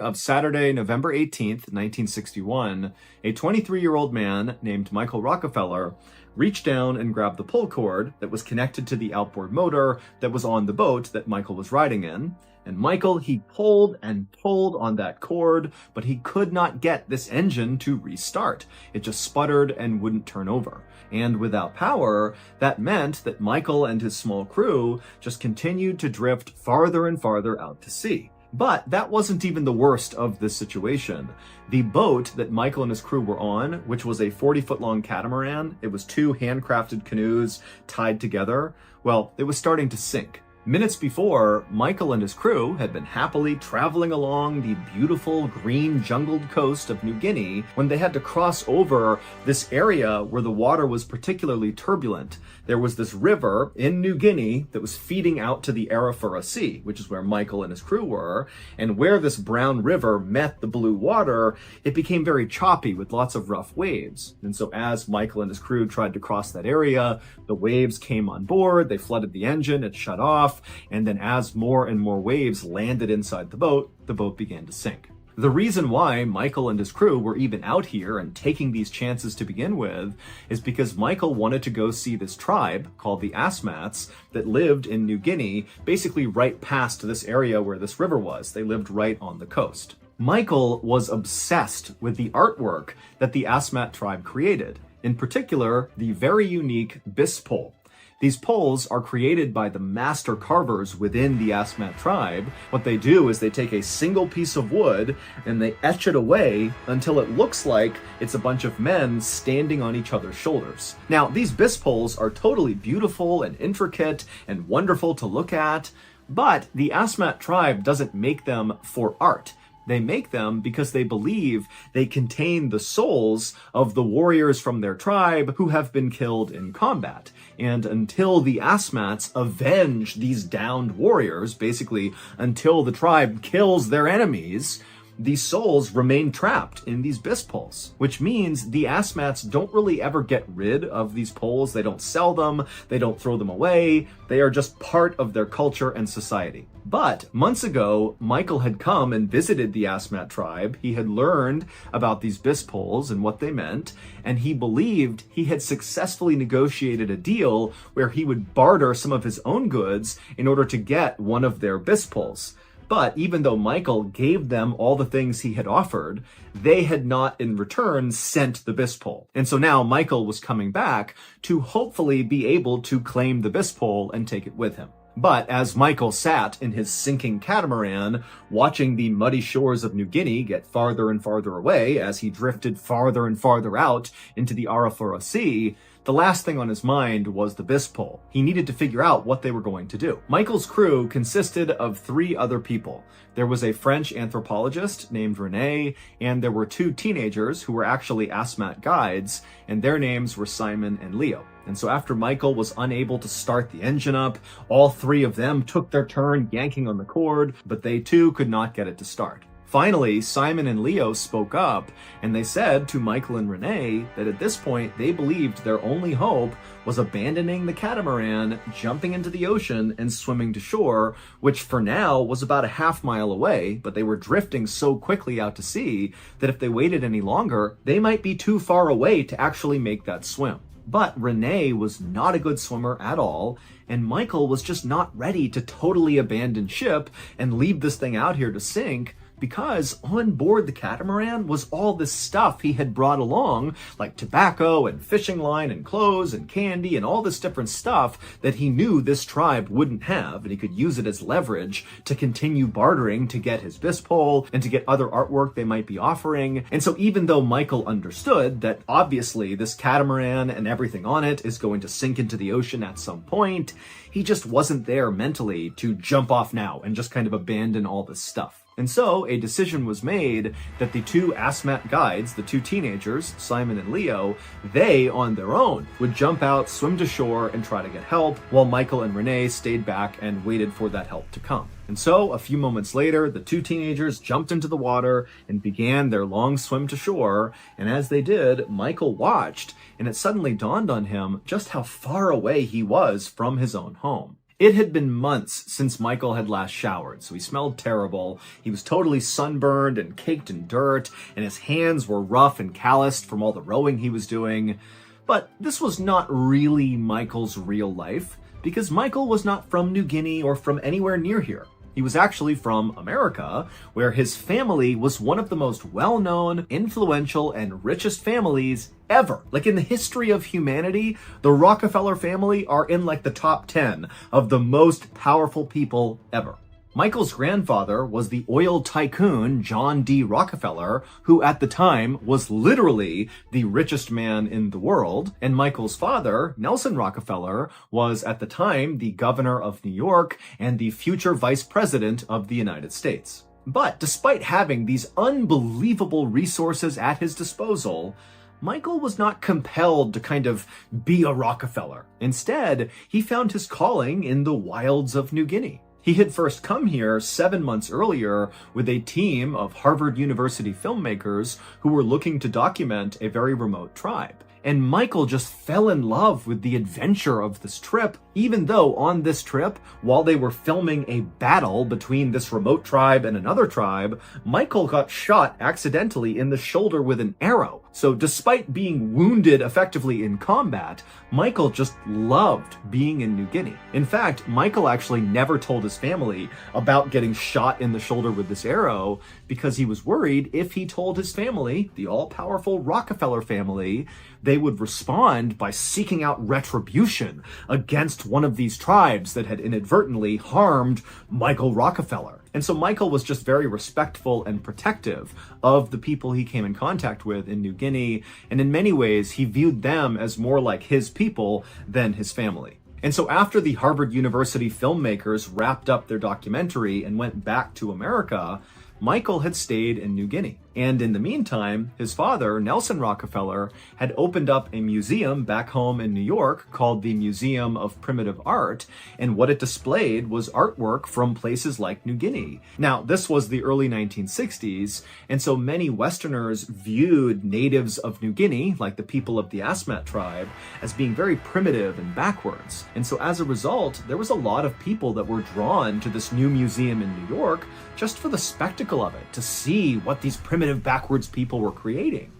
Of Saturday, November 18th, 1961, a 23-year-old man named Michael Rockefeller reached down and grabbed the pull cord that was connected to the outboard motor that was on the boat that Michael was riding in. And Michael, he pulled and pulled on that cord, but he could not get this engine to restart. It just sputtered and wouldn't turn over. And without power, that meant that Michael and his small crew just continued to drift farther and farther out to sea. But that wasn't even the worst of this situation. The boat that Michael and his crew were on, which was a 40-foot long catamaran, it was two handcrafted canoes tied together, well, it was starting to sink. Minutes before, Michael and his crew had been happily traveling along the beautiful green jungled coast of New Guinea when they had to cross over this area where the water was particularly turbulent. There was this river in New Guinea that was feeding out to the Arafura Sea, which is where Michael and his crew were, and where this brown river met the blue water, it became very choppy with lots of rough waves. And so as Michael and his crew tried to cross that area, the waves came on board, they flooded the engine, it shut off, and then as more and more waves landed inside the boat began to sink. The reason why Michael and his crew were even out here and taking these chances to begin with is because Michael wanted to go see this tribe called the Asmats that lived in New Guinea, basically right past this area where this river was. They lived right on the coast. Michael was obsessed with the artwork that the Asmat tribe created, in particular, the very unique bis pole. These poles are created by the master carvers within the Asmat tribe. What they do is they take a single piece of wood and they etch it away until it looks like it's a bunch of men standing on each other's shoulders. Now, these bis poles are totally beautiful and intricate and wonderful to look at, but the Asmat tribe doesn't make them for art. They make them because they believe they contain the souls of the warriors from their tribe who have been killed in combat. And until the Asmats avenge these downed warriors, basically until the tribe kills their enemies, these souls remain trapped in these bis poles, which means the Asmats don't really ever get rid of these poles. They don't sell them. They don't throw them away. They are just part of their culture and society. But months ago, Michael had come and visited the Asmat tribe. He had learned about these bis poles and what they meant, and he believed he had successfully negotiated a deal where he would barter some of his own goods in order to get one of their bis poles. But even though Michael gave them all the things he had offered, they had not in return sent the bis pole. And so now Michael was coming back to hopefully be able to claim the bis pole and take it with him. But as Michael sat in his sinking catamaran, watching the muddy shores of New Guinea get farther and farther away as he drifted farther and farther out into the Arafura Sea, the last thing on his mind was the bis pole. He needed to figure out what they were going to do. Michael's crew consisted of 3 other people. There was a French anthropologist named Rene, and there were 2 teenagers who were actually Asmat guides, and their names were Simon and Leo. And so after Michael was unable to start the engine up, all 3 of them took their turn yanking on the cord, but they too could not get it to start. Finally, Simon and Leo spoke up, and they said to Michael and Renee that at this point they believed their only hope was abandoning the catamaran, jumping into the ocean, and swimming to shore, which for now was about a half-mile away, but they were drifting so quickly out to sea that if they waited any longer, they might be too far away to actually make that swim. But Renee was not a good swimmer at all, and Michael was just not ready to totally abandon ship and leave this thing out here to sink, because on board the catamaran was all this stuff he had brought along, like tobacco and fishing line and clothes and candy and all this different stuff that he knew this tribe wouldn't have, and he could use it as leverage to continue bartering to get his bis pole and to get other artwork they might be offering. And so even though Michael understood that obviously this catamaran and everything on it is going to sink into the ocean at some point, he just wasn't there mentally to jump off now and just kind of abandon all this stuff. And so a decision was made that the 2 Asmat guides, the 2 teenagers, Simon and Leo, they on their own would jump out, swim to shore, and try to get help, while Michael and Renee stayed back and waited for that help to come. And so a few moments later, the 2 teenagers jumped into the water and began their long swim to shore. And as they did, Michael watched, and it suddenly dawned on him just how far away he was from his own home. It had been months since Michael had last showered, so he smelled terrible. He was totally sunburned and caked in dirt, and his hands were rough and calloused from all the rowing he was doing. But this was not really Michael's real life, because Michael was not from New Guinea or from anywhere near here. He was actually from America, where his family was one of the most well-known, influential, and richest families ever. Like in the history of humanity, the Rockefeller family are in like the top 10 of the most powerful people ever. Michael's grandfather was the oil tycoon John D. Rockefeller, who at the time was literally the richest man in the world. And Michael's father, Nelson Rockefeller, was at the time the governor of New York and the future vice president of the United States. But despite having these unbelievable resources at his disposal, Michael was not compelled to kind of be a Rockefeller. Instead, he found his calling in the wilds of New Guinea. He had first come here 7 months earlier with a team of Harvard University filmmakers who were looking to document a very remote tribe. And Michael just fell in love with the adventure of this trip, even though on this trip, while they were filming a battle between this remote tribe and another tribe, Michael got shot accidentally in the shoulder with an arrow. So despite being wounded effectively in combat, Michael just loved being in New Guinea. In fact, Michael actually never told his family about getting shot in the shoulder with this arrow because he was worried if he told his family, the all-powerful Rockefeller family, they would respond by seeking out retribution against one of these tribes that had inadvertently harmed Michael Rockefeller. And so Michael was just very respectful and protective of the people he came in contact with in New Guinea, and in many ways he viewed them as more like his people than his family. And so after the Harvard University filmmakers wrapped up their documentary and went back to America, Michael had stayed in New Guinea. And in the meantime, his father, Nelson Rockefeller, had opened up a museum back home in New York called the Museum of Primitive Art, and what it displayed was artwork from places like New Guinea. Now, this was the early 1960s, and so many Westerners viewed natives of New Guinea, like the people of the Asmat tribe, as being very primitive and backwards. And so as a result, there was a lot of people that were drawn to this new museum in New York just for the spectacle of it, to see what these primitive backwards people were creating.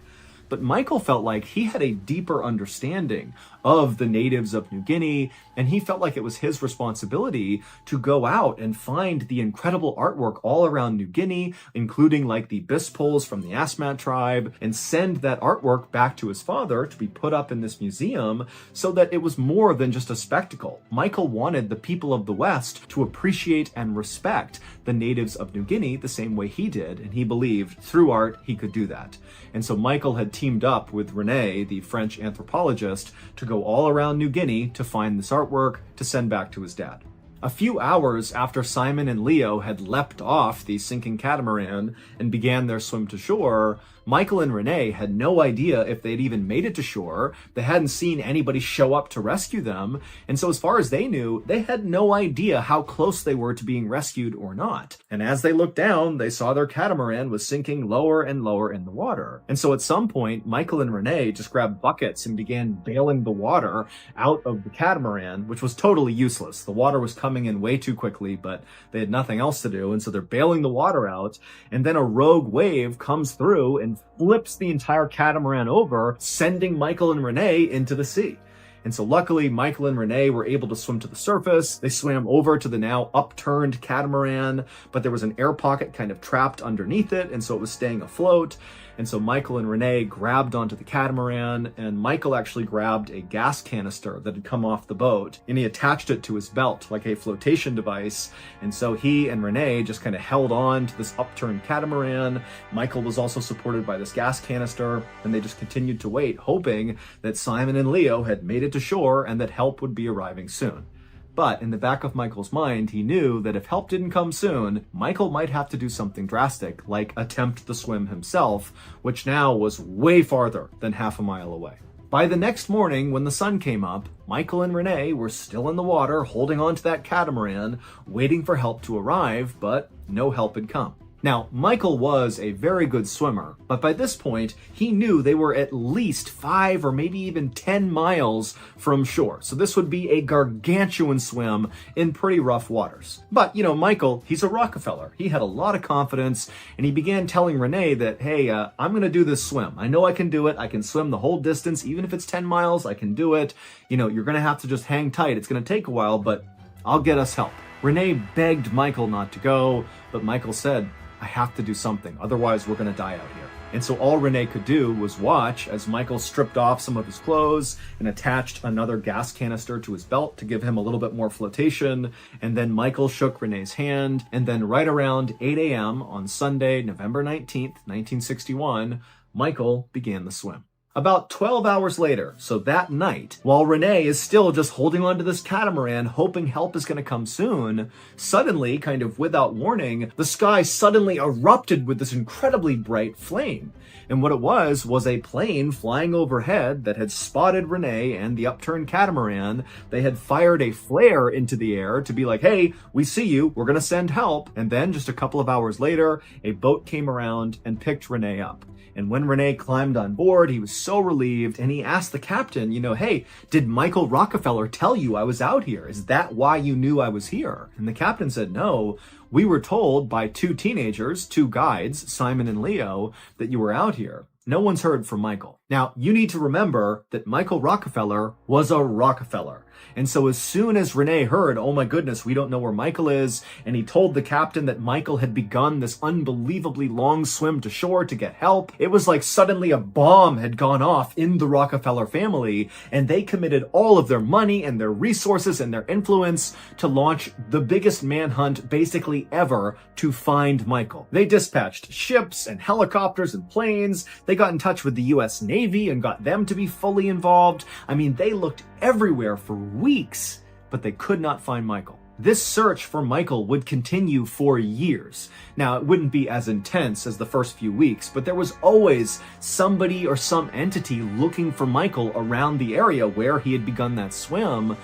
But Michael felt like he had a deeper understanding of the natives of New Guinea, and he felt like it was his responsibility to go out and find the incredible artwork all around New Guinea, including like the Bispoles from the Asmat tribe, and send that artwork back to his father to be put up in this museum so that it was more than just a spectacle. Michael wanted the people of the West to appreciate and respect the natives of New Guinea the same way he did, and he believed through art he could do that. And so Michael had teamed up with René, the French anthropologist, to go all around New Guinea to find this artwork to send back to his dad. A few hours after Simon and Leo had leapt off the sinking catamaran and began their swim to shore, Michael and René had no idea if they'd even made it to shore. They hadn't seen anybody show up to rescue them, and so as far as they knew, they had no idea how close they were to being rescued or not. And as they looked down, they saw their catamaran was sinking lower and lower in the water. And so at some point, Michael and René just grabbed buckets and began bailing the water out of the catamaran, which was totally useless. The water was coming in way too quickly, but they had nothing else to do, and so they're bailing the water out, and then a rogue wave comes through and flips the entire catamaran over, sending Michael and René into the sea. And so luckily, Michael and René were able to swim to the surface. They swam over to the now upturned catamaran, but there was an air pocket kind of trapped underneath it, and so it was staying afloat. And so Michael and René grabbed onto the catamaran, and Michael actually grabbed a gas canister that had come off the boat, and he attached it to his belt like a flotation device. And so he and René just kind of held on to this upturned catamaran. Michael was also supported by this gas canister, and they just continued to wait, hoping that Simon and Leo had made it to shore and that help would be arriving soon. But in the back of Michael's mind, he knew that if help didn't come soon, Michael might have to do something drastic, like attempt the swim himself, which now was way farther than half a mile away. By the next morning, when the sun came up, Michael and René were still in the water, holding onto that catamaran, waiting for help to arrive, but no help had come. Now, Michael was a very good swimmer, but by this point, he knew they were at least 5 or maybe even 10 miles from shore. So this would be a gargantuan swim in pretty rough waters. But, Michael, he's a Rockefeller. He had a lot of confidence, and he began telling Renee that, hey, I'm going to do this swim. I know I can do it. I can swim the whole distance. Even if it's 10 miles, I can do it. You're going to have to just hang tight. It's going to take a while, but I'll get us help. Renee begged Michael not to go, but Michael said, I have to do something, otherwise we're gonna die out here. And so all Renee could do was watch as Michael stripped off some of his clothes and attached another gas canister to his belt to give him a little bit more flotation. And then Michael shook Renee's hand. And then right around 8 a.m. on Sunday, November 19th, 1961, Michael began the swim. About 12 hours later, so that night, while Renee is still just holding onto this catamaran, hoping help is going to come soon, suddenly, kind of without warning, the sky suddenly erupted with this incredibly bright flame. And what it was a plane flying overhead that had spotted Renee and the upturned catamaran. They had fired a flare into the air to be like, hey, we see you, we're going to send help. And then just a couple of hours later, a boat came around and picked Renee up. And when Renee climbed on board, he was so relieved, and he asked the captain, hey, did Michael Rockefeller tell you I was out here? Is that why you knew I was here? And the captain said, no, we were told by 2 teenagers, 2 guides, Simon and Leo, that you were out here. No one's heard from Michael. Now, you need to remember that Michael Rockefeller was a Rockefeller. And so as soon as Renee heard, oh my goodness, we don't know where Michael is, and he told the captain that Michael had begun this unbelievably long swim to shore to get help, it was like suddenly a bomb had gone off in the Rockefeller family, and they committed all of their money and their resources and their influence to launch the biggest manhunt basically ever to find Michael. They dispatched ships and helicopters and planes. They got in touch with the US Navy and got them to be fully involved. I mean, they looked everywhere for weeks, but they could not find Michael. This search for Michael would continue for years. Now, it wouldn't be as intense as the first few weeks, but there was always somebody or some entity looking for Michael around the area where he had begun that swim.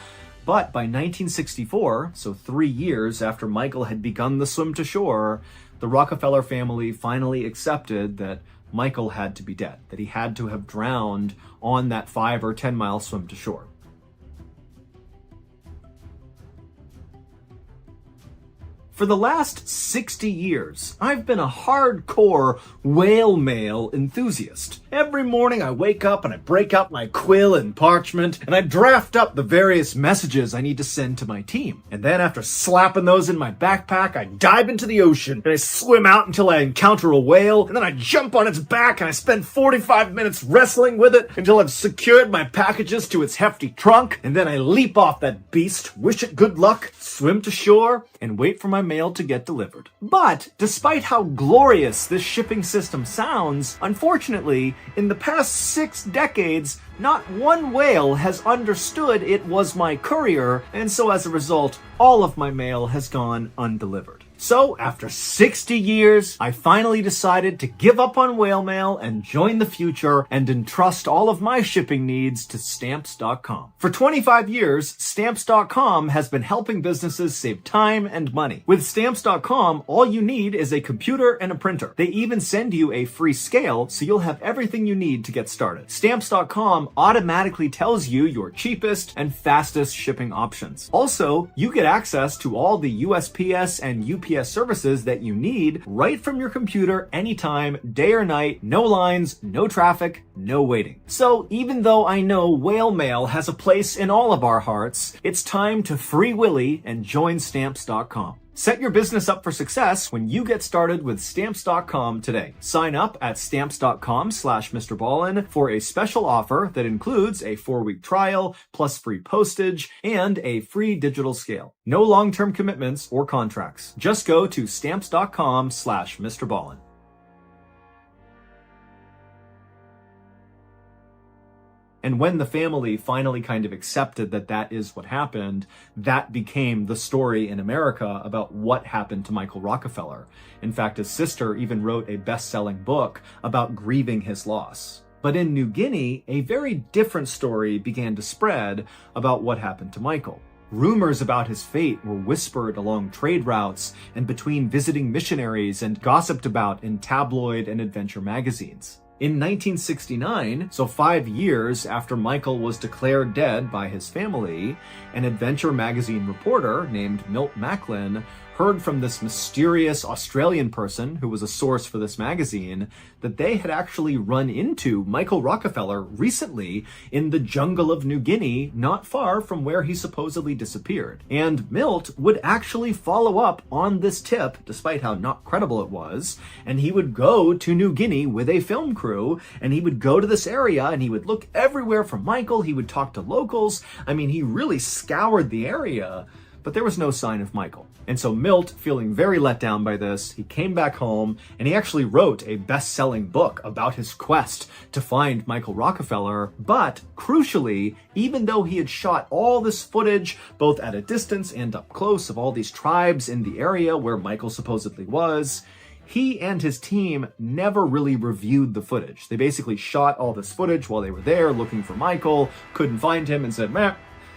But by 1964, so 3 years after Michael had begun the swim to shore, the Rockefeller family finally accepted that Michael had to be dead, that he had to have drowned on that 5 or 10 mile swim to shore. For the last 60 years, I've been a hardcore whale mail enthusiast. Every morning I wake up and I break out my quill and parchment and I draft up the various messages I need to send to my team. And then after slapping those in my backpack, I dive into the ocean and I swim out until I encounter a whale, and then I jump on its back and I spend 45 minutes wrestling with it until I've secured my packages to its hefty trunk, and then I leap off that beast, wish it good luck, swim to shore, and wait for my mail to get delivered. But despite how glorious this shipping system sounds, unfortunately, in the past 6 decades, not one whale has understood it was my courier, and so as a result, all of my mail has gone undelivered. So, after 60 years, I finally decided to give up on whale mail and join the future and entrust all of my shipping needs to Stamps.com. For 25 years, Stamps.com has been helping businesses save time and money. With Stamps.com, all you need is a computer and a printer. They even send you a free scale, so you'll have everything you need to get started. Stamps.com automatically tells you your cheapest and fastest shipping options. Also, you get access to all the USPS and UPS services that you need right from your computer anytime, day or night, no lines, no traffic, no waiting. So even though I know whale mail has a place in all of our hearts, it's time to free Willy and join Stamps.com. Set your business up for success when you get started with Stamps.com today. Sign up at Stamps.com/MrBallen for a special offer that includes a 4-week trial, plus free postage, and a free digital scale. No long-term commitments or contracts. Just go to Stamps.com/MrBallen. And when the family finally kind of accepted that that is what happened, that became the story in America about what happened to Michael Rockefeller. In fact, his sister even wrote a best-selling book about grieving his loss. But in New Guinea, a very different story began to spread about what happened to Michael. Rumors about his fate were whispered along trade routes and between visiting missionaries and gossiped about in tabloid and adventure magazines. In 1969, so 5 years after Michael was declared dead by his family, an adventure magazine reporter named Milt Macklin heard from this mysterious Australian person who was a source for this magazine that they had actually run into Michael Rockefeller recently in the jungle of New Guinea, not far from where he supposedly disappeared. And Milt would actually follow up on this tip, despite how not credible it was, and he would go to New Guinea with a film crew, and he would go to this area, and he would look everywhere for Michael, he would talk to locals. I mean, he really scoured the area, but there was no sign of Michael. And so Milt, feeling very let down by this, he came back home and he actually wrote a best-selling book about his quest to find Michael Rockefeller. But crucially, even though he had shot all this footage, both at a distance and up close, of all these tribes in the area where Michael supposedly was, he and his team never really reviewed the footage. They basically shot all this footage while they were there looking for Michael, couldn't find him, and said, meh,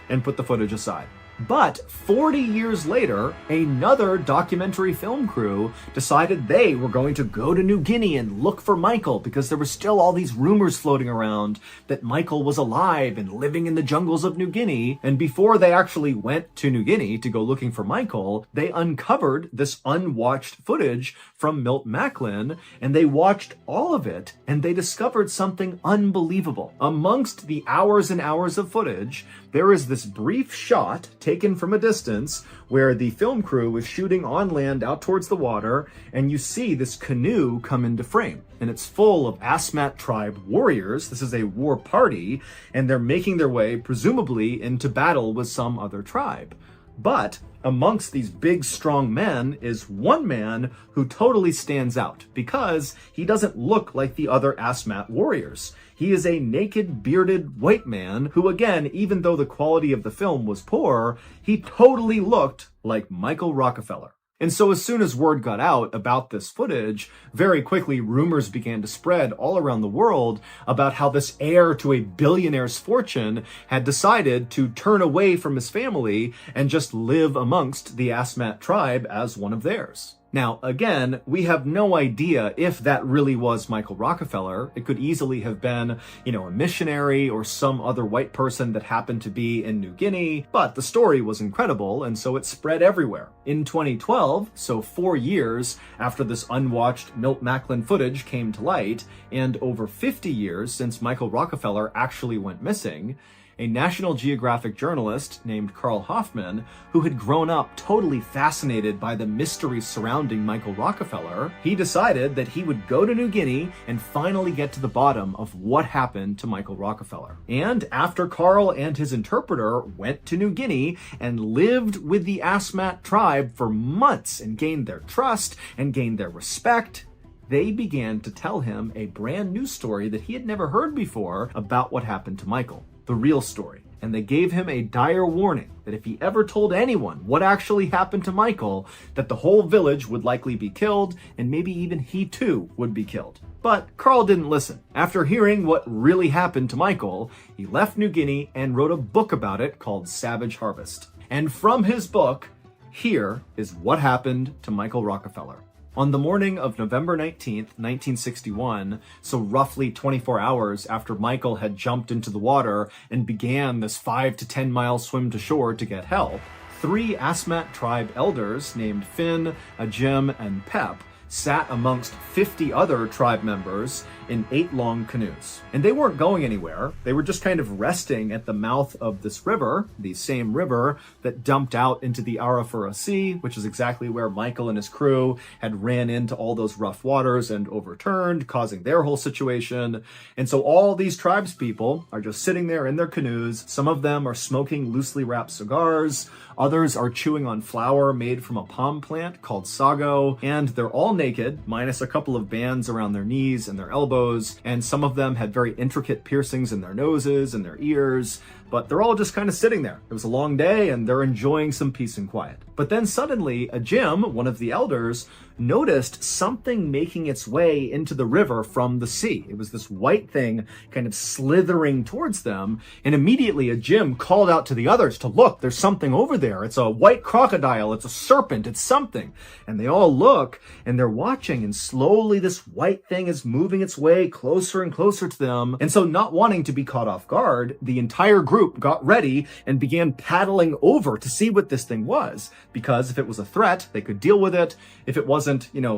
and put the footage aside. But 40 years later, another documentary film crew decided they were going to go to New Guinea and look for Michael, because there were still all these rumors floating around that Michael was alive and living in the jungles of New Guinea. And before they actually went to New Guinea to go looking for Michael, they uncovered this unwatched footage from Milt Macklin, and they watched all of it, and they discovered something unbelievable. Amongst the hours and hours of footage, there is this brief shot taken from a distance where the film crew is shooting on land out towards the water, and you see this canoe come into frame. And it's full of Asmat tribe warriors. This is a war party, and they're making their way, presumably, into battle with some other tribe. But amongst these big, strong men is one man who totally stands out because he doesn't look like the other Asmat warriors. He is a naked, bearded white man who, again, even though the quality of the film was poor, he totally looked like Michael Rockefeller. And so as soon as word got out about this footage, very quickly rumors began to spread all around the world about how this heir to a billionaire's fortune had decided to turn away from his family and just live amongst the Asmat tribe as one of theirs. Now, again, we have no idea if that really was Michael Rockefeller. It could easily have been, a missionary or some other white person that happened to be in New Guinea, but the story was incredible, and so it spread everywhere. In 2012, so 4 years after this unwatched Milt Macklin footage came to light, and over 50 years since Michael Rockefeller actually went missing, a National Geographic journalist named Carl Hoffman, who had grown up totally fascinated by the mystery surrounding Michael Rockefeller, he decided that he would go to New Guinea and finally get to the bottom of what happened to Michael Rockefeller. And after Carl and his interpreter went to New Guinea and lived with the Asmat tribe for months and gained their trust and gained their respect, they began to tell him a brand new story that he had never heard before about what happened to Michael. The real story. And they gave him a dire warning that if he ever told anyone what actually happened to Michael, that the whole village would likely be killed, and maybe even he too would be killed. But Carl didn't listen. After hearing what really happened to Michael, he left New Guinea and wrote a book about it called Savage Harvest. And from his book, here is what happened to Michael Rockefeller. On the morning of November 19th, 1961, so roughly 24 hours after Michael had jumped into the water and began this 5 to 10 mile swim to shore to get help, 3 Asmat tribe elders named Finn, Ajim, and Pep sat amongst 50 other tribe members in 8 long canoes. And they weren't going anywhere. They were just kind of resting at the mouth of this river, the same river that dumped out into the Arafura Sea, which is exactly where Michael and his crew had ran into all those rough waters and overturned, causing their whole situation. And so all these tribes people are just sitting there in their canoes. Some of them are smoking loosely wrapped cigars. Others are chewing on flour made from a palm plant called sago. And they're all naked, minus a couple of bands around their knees and their elbows, and some of them had very intricate piercings in their noses and their ears. but they're all just kind of sitting there. It was a long day and they're enjoying some peace and quiet. But then suddenly a Jim, one of the elders, noticed something making its way into the river from the sea. It was this white thing kind of slithering towards them, and immediately a Jim called out to the others to look, there's something over there. It's a white crocodile, it's a serpent, it's something. And they all look and they're watching, and slowly this white thing is moving its way closer and closer to them. And so, not wanting to be caught off guard, the entire group got ready and began paddling over to see what this thing was, because if it was a threat, they could deal with it. If it wasn't,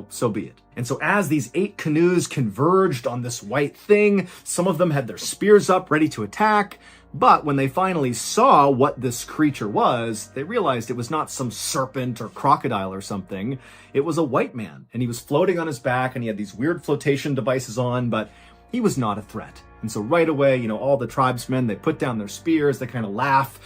so be it. And so as these 8 canoes converged on this white thing, some of them had their spears up ready to attack. But when they finally saw what this creature was, they realized it was not some serpent or crocodile or something. It was a white man, and he was floating on his back, and he had these weird flotation devices on, but he was not a threat. And so right away, all the tribesmen, they put down their spears, they kind of laugh,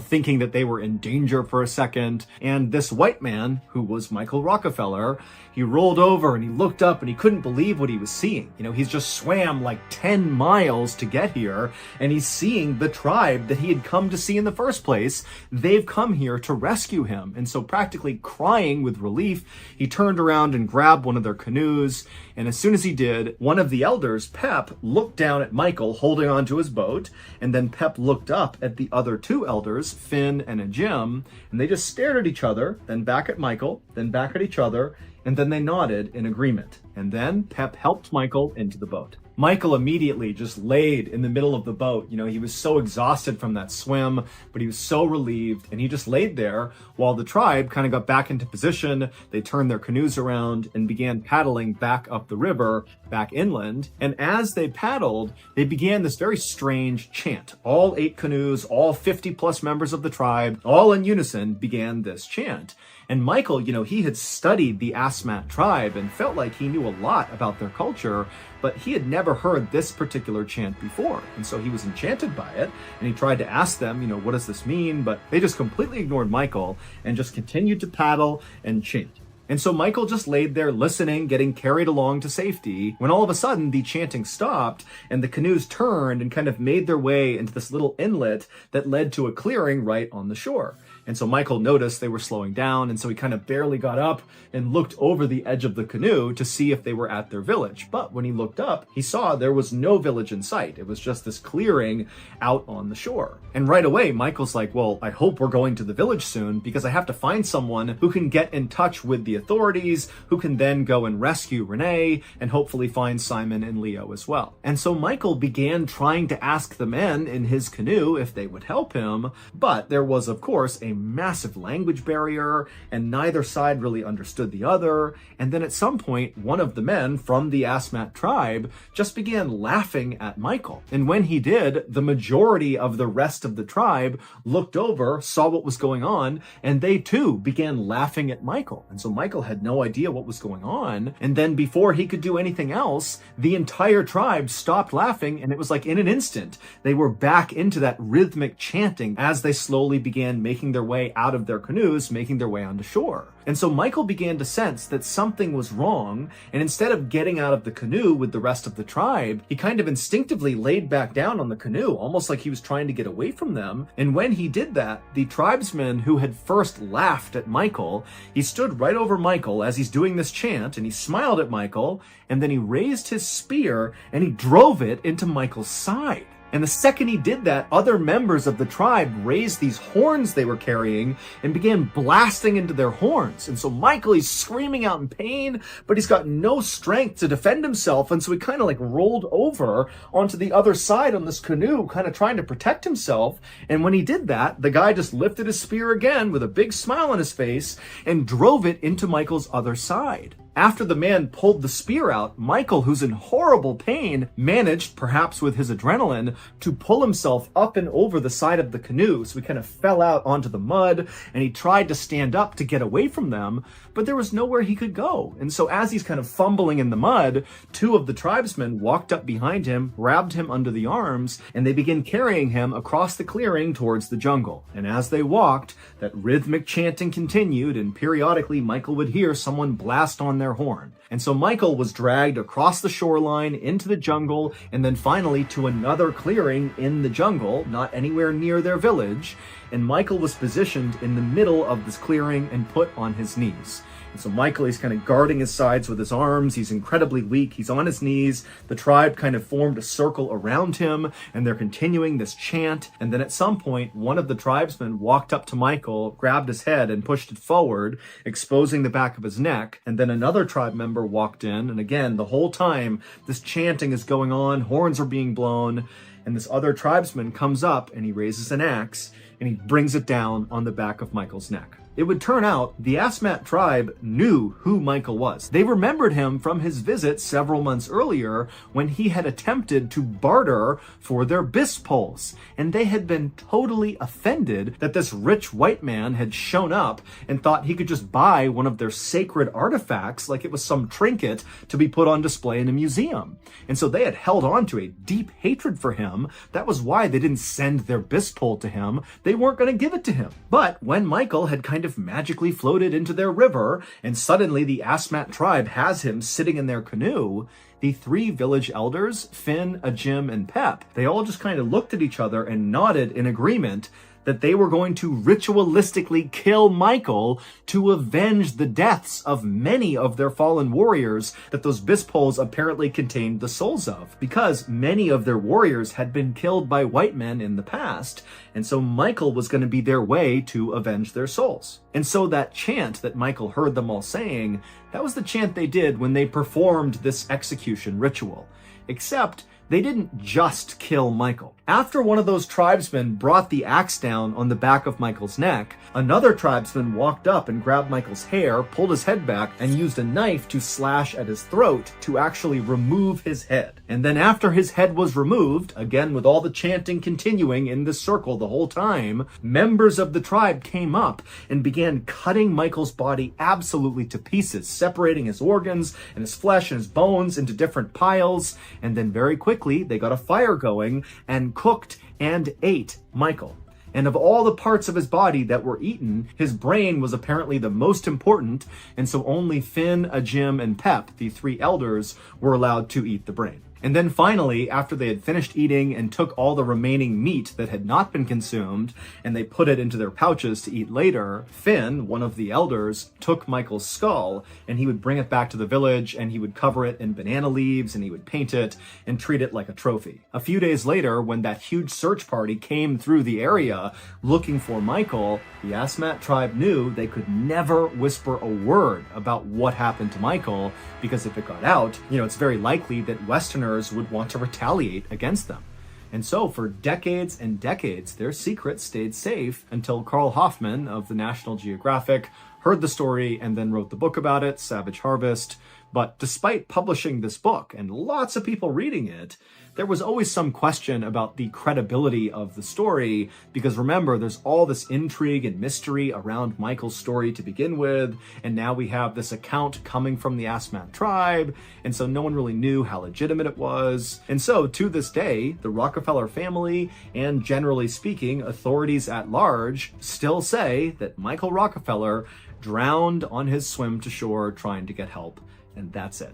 thinking that they were in danger for a second. And this white man, who was Michael Rockefeller, he rolled over and he looked up and he couldn't believe what he was seeing. He's just swam like 10 miles to get here, and he's seeing the tribe that he had come to see in the first place. They've come here to rescue him. And so, practically crying with relief, he turned around and grabbed one of their canoes. And as soon as he did, one of the elders, Pep, looked down at Michael holding onto his boat, and then Pep looked up at the other 2 elders, Finn and a Jim, and they just stared at each other, then back at Michael, then back at each other, and then they nodded in agreement. And then Pep helped Michael into the boat. Michael immediately just laid in the middle of the boat. He was so exhausted from that swim, but he was so relieved, and he just laid there while the tribe kind of got back into position. They turned their canoes around and began paddling back up the river, back inland. And as they paddled, they began this very strange chant. All 8 canoes, all 50 plus members of the tribe, all in unison began this chant. And Michael, he had studied the Asmat tribe and felt like he knew a lot about their culture, but he had never heard this particular chant before. And so he was enchanted by it, and he tried to ask them, what does this mean? But they just completely ignored Michael and just continued to paddle and chant. And so Michael just laid there listening, getting carried along to safety, when all of a sudden the chanting stopped and the canoes turned and kind of made their way into this little inlet that led to a clearing right on the shore. And so Michael noticed they were slowing down, and so he kind of barely got up and looked over the edge of the canoe to see if they were at their village. But when he looked up, he saw there was no village in sight. It was just this clearing out on the shore. And right away, Michael's like, well, I hope we're going to the village soon, because I have to find someone who can get in touch with the authorities, who can then go and rescue Renee and hopefully find Simon and Leo as well. And so Michael began trying to ask the men in his canoe if they would help him, but there was, of course, a massive language barrier, and neither side really understood the other. And then at some point, one of the men from the Asmat tribe just began laughing at Michael. And when he did, the majority of the rest of the tribe looked over, saw what was going on, and they too began laughing at Michael. And so Michael had no idea what was going on. And then before he could do anything else, the entire tribe stopped laughing, and it was like in an instant, they were back into that rhythmic chanting as they slowly began making their way out of their canoes, making their way onto shore. And so Michael began to sense that something was wrong, and instead of getting out of the canoe with the rest of the tribe, he kind of instinctively laid back down on the canoe, almost like he was trying to get away from them. And when he did that, the tribesman who had first laughed at Michael, he stood right over Michael as he's doing this chant, and he smiled at Michael, and then he raised his spear and he drove it into Michael's side. And the second he did that, other members of the tribe raised these horns they were carrying and began blasting into their horns. And so Michael, he's screaming out in pain, but he's got no strength to defend himself. And so he kind of like rolled over onto the other side on this canoe, kind of trying to protect himself. And when he did that, the guy just lifted his spear again with a big smile on his face and drove it into Michael's other side. After the man pulled the spear out, Michael, who's in horrible pain, managed, perhaps with his adrenaline, to pull himself up and over the side of the canoe. So he kind of fell out onto the mud, and he tried to stand up to get away from them, but there was nowhere he could go. And so as he's kind of fumbling in the mud, 2 of the tribesmen walked up behind him, grabbed him under the arms, and they began carrying him across the clearing towards the jungle. And as they walked, that rhythmic chanting continued, and periodically Michael would hear someone blast on their horn. And so Michael was dragged across the shoreline into the jungle and then finally to another clearing in the jungle, not anywhere near their village. And Michael was positioned in the middle of this clearing and put on his knees. And so Michael, he's kind of guarding his sides with his arms. He's incredibly weak. He's on his knees. The tribe kind of formed a circle around him, and they're continuing this chant. And then at some point, one of the tribesmen walked up to Michael, grabbed his head and pushed it forward, exposing the back of his neck. And then another tribe member walked in. And again, the whole time, this chanting is going on. Horns are being blown. And this other tribesman comes up and he raises an axe and he brings it down on the back of Michael's neck. It would turn out the Asmat tribe knew who Michael was. They remembered him from his visit several months earlier when he had attempted to barter for their bis poles. And they had been totally offended that this rich white man had shown up and thought he could just buy one of their sacred artifacts like it was some trinket to be put on display in a museum. And so they had held on to a deep hatred for him. That was why they didn't send their bis pole to him. They weren't going to give it to him. But when Michael had kind of magically floated into their river, and suddenly the Asmat tribe has him sitting in their canoe, the three village elders, Finn, Ajim, and Pep, they all just kind of looked at each other and nodded in agreement that they were going to ritualistically kill Michael to avenge the deaths of many of their fallen warriors that those bis poles apparently contained the souls of, because many of their warriors had been killed by white men in the past, and so Michael was going to be their way to avenge their souls. And so that chant that Michael heard them all saying, that was the chant they did when they performed this execution ritual. Except they didn't just kill Michael. After one of those tribesmen brought the axe down on the back of Michael's neck, another tribesman walked up and grabbed Michael's hair, pulled his head back, and used a knife to slash at his throat to actually remove his head. And then after his head was removed, again with all the chanting continuing in this circle the whole time, members of the tribe came up and began cutting Michael's body absolutely to pieces, separating his organs and his flesh and his bones into different piles. And then very quickly they got a fire going and cooked and ate Michael. And of all the parts of his body that were eaten, his brain was apparently the most important, and so only Finn, Ajim, and Pep, the three elders, were allowed to eat the brain. And then finally, after they had finished eating and took all the remaining meat that had not been consumed, and they put it into their pouches to eat later, Finn, one of the elders, took Michael's skull, and he would bring it back to the village, and he would cover it in banana leaves, and he would paint it, and treat it like a trophy. A few days later, when that huge search party came through the area looking for Michael, the Asmat tribe knew they could never whisper a word about what happened to Michael, because if it got out, it's very likely that Westerners would want to retaliate against them. And so for decades and decades, their secret stayed safe until Carl Hoffman of the National Geographic heard the story and then wrote the book about it, Savage Harvest. But despite publishing this book and lots of people reading it, there was always some question about the credibility of the story, because remember, there's all this intrigue and mystery around Michael's story to begin with, and now we have this account coming from the Asmat tribe, and so no one really knew how legitimate it was. And so to this day, the Rockefeller family, and generally speaking, authorities at large, still say that Michael Rockefeller drowned on his swim to shore trying to get help, and that's it.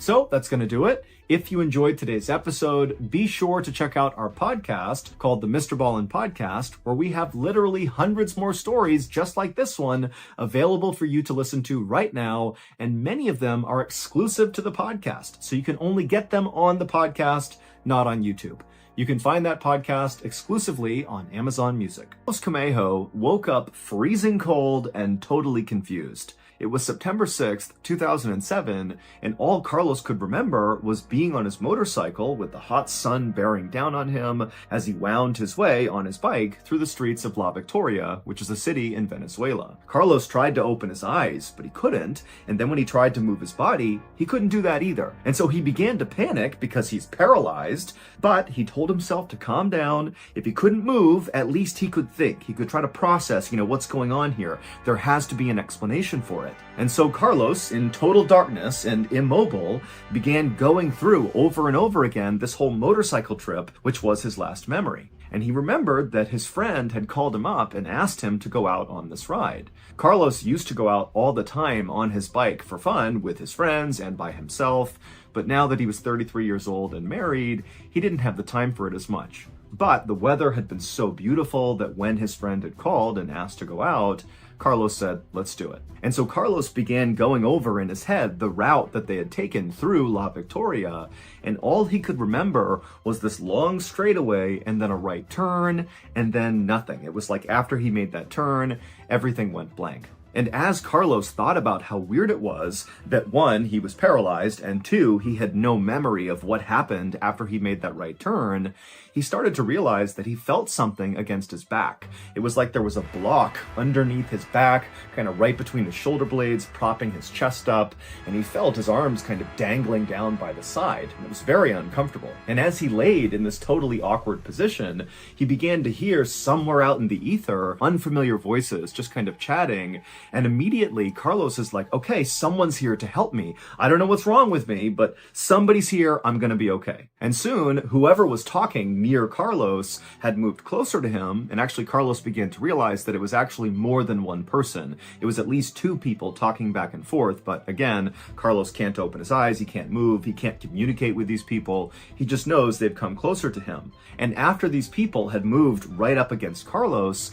So that's going to do it. If you enjoyed today's episode, be sure to check out our podcast called the MrBallen Podcast, where we have literally hundreds more stories just like this one available for you to listen to right now. And many of them are exclusive to the podcast, so you can only get them on the podcast, not on YouTube. You can find that podcast exclusively on Amazon Music. Carlos Camejo woke up freezing cold and totally confused. It was September 6th, 2007, and all Carlos could remember was being on his motorcycle with the hot sun bearing down on him as he wound his way on his bike through the streets of La Victoria, which is a city in Venezuela. Carlos tried to open his eyes, but he couldn't, and then when he tried to move his body, he couldn't do that either. And so he began to panic because he's paralyzed, but he told himself to calm down. If he couldn't move, at least he could think. He could try to process, what's going on here. There has to be an explanation for it. And so Carlos, in total darkness and immobile, began going through over and over again this whole motorcycle trip, which was his last memory. and he remembered that his friend had called him up and asked him to go out on this ride. Carlos used to go out all the time on his bike for fun with his friends and by himself, but now that he was 33 years old and married, he didn't have the time for it as much. But the weather had been so beautiful that when his friend had called and asked to go out, Carlos said, let's do it. And so Carlos began going over in his head the route that they had taken through La Victoria, and all he could remember was this long straightaway and then a right turn and then nothing. It was like after he made that turn, everything went blank. And as Carlos thought about how weird it was that one, he was paralyzed, and two, he had no memory of what happened after he made that right turn, he started to realize that he felt something against his back. It was like there was a block underneath his back, kind of right between his shoulder blades, propping his chest up, and he felt his arms kind of dangling down by the side, and it was very uncomfortable. And as he laid in this totally awkward position, he began to hear somewhere out in the ether unfamiliar voices just kind of chatting, and immediately Carlos is like, okay, someone's here to help me. I don't know what's wrong with me, but somebody's here. I'm gonna be okay. And soon, whoever was talking near Carlos had moved closer to him, and actually Carlos began to realize that it was actually more than one person. It was at least two people talking back and forth, but again, Carlos can't open his eyes, he can't move, he can't communicate with these people, he just knows they've come closer to him. And after these people had moved right up against Carlos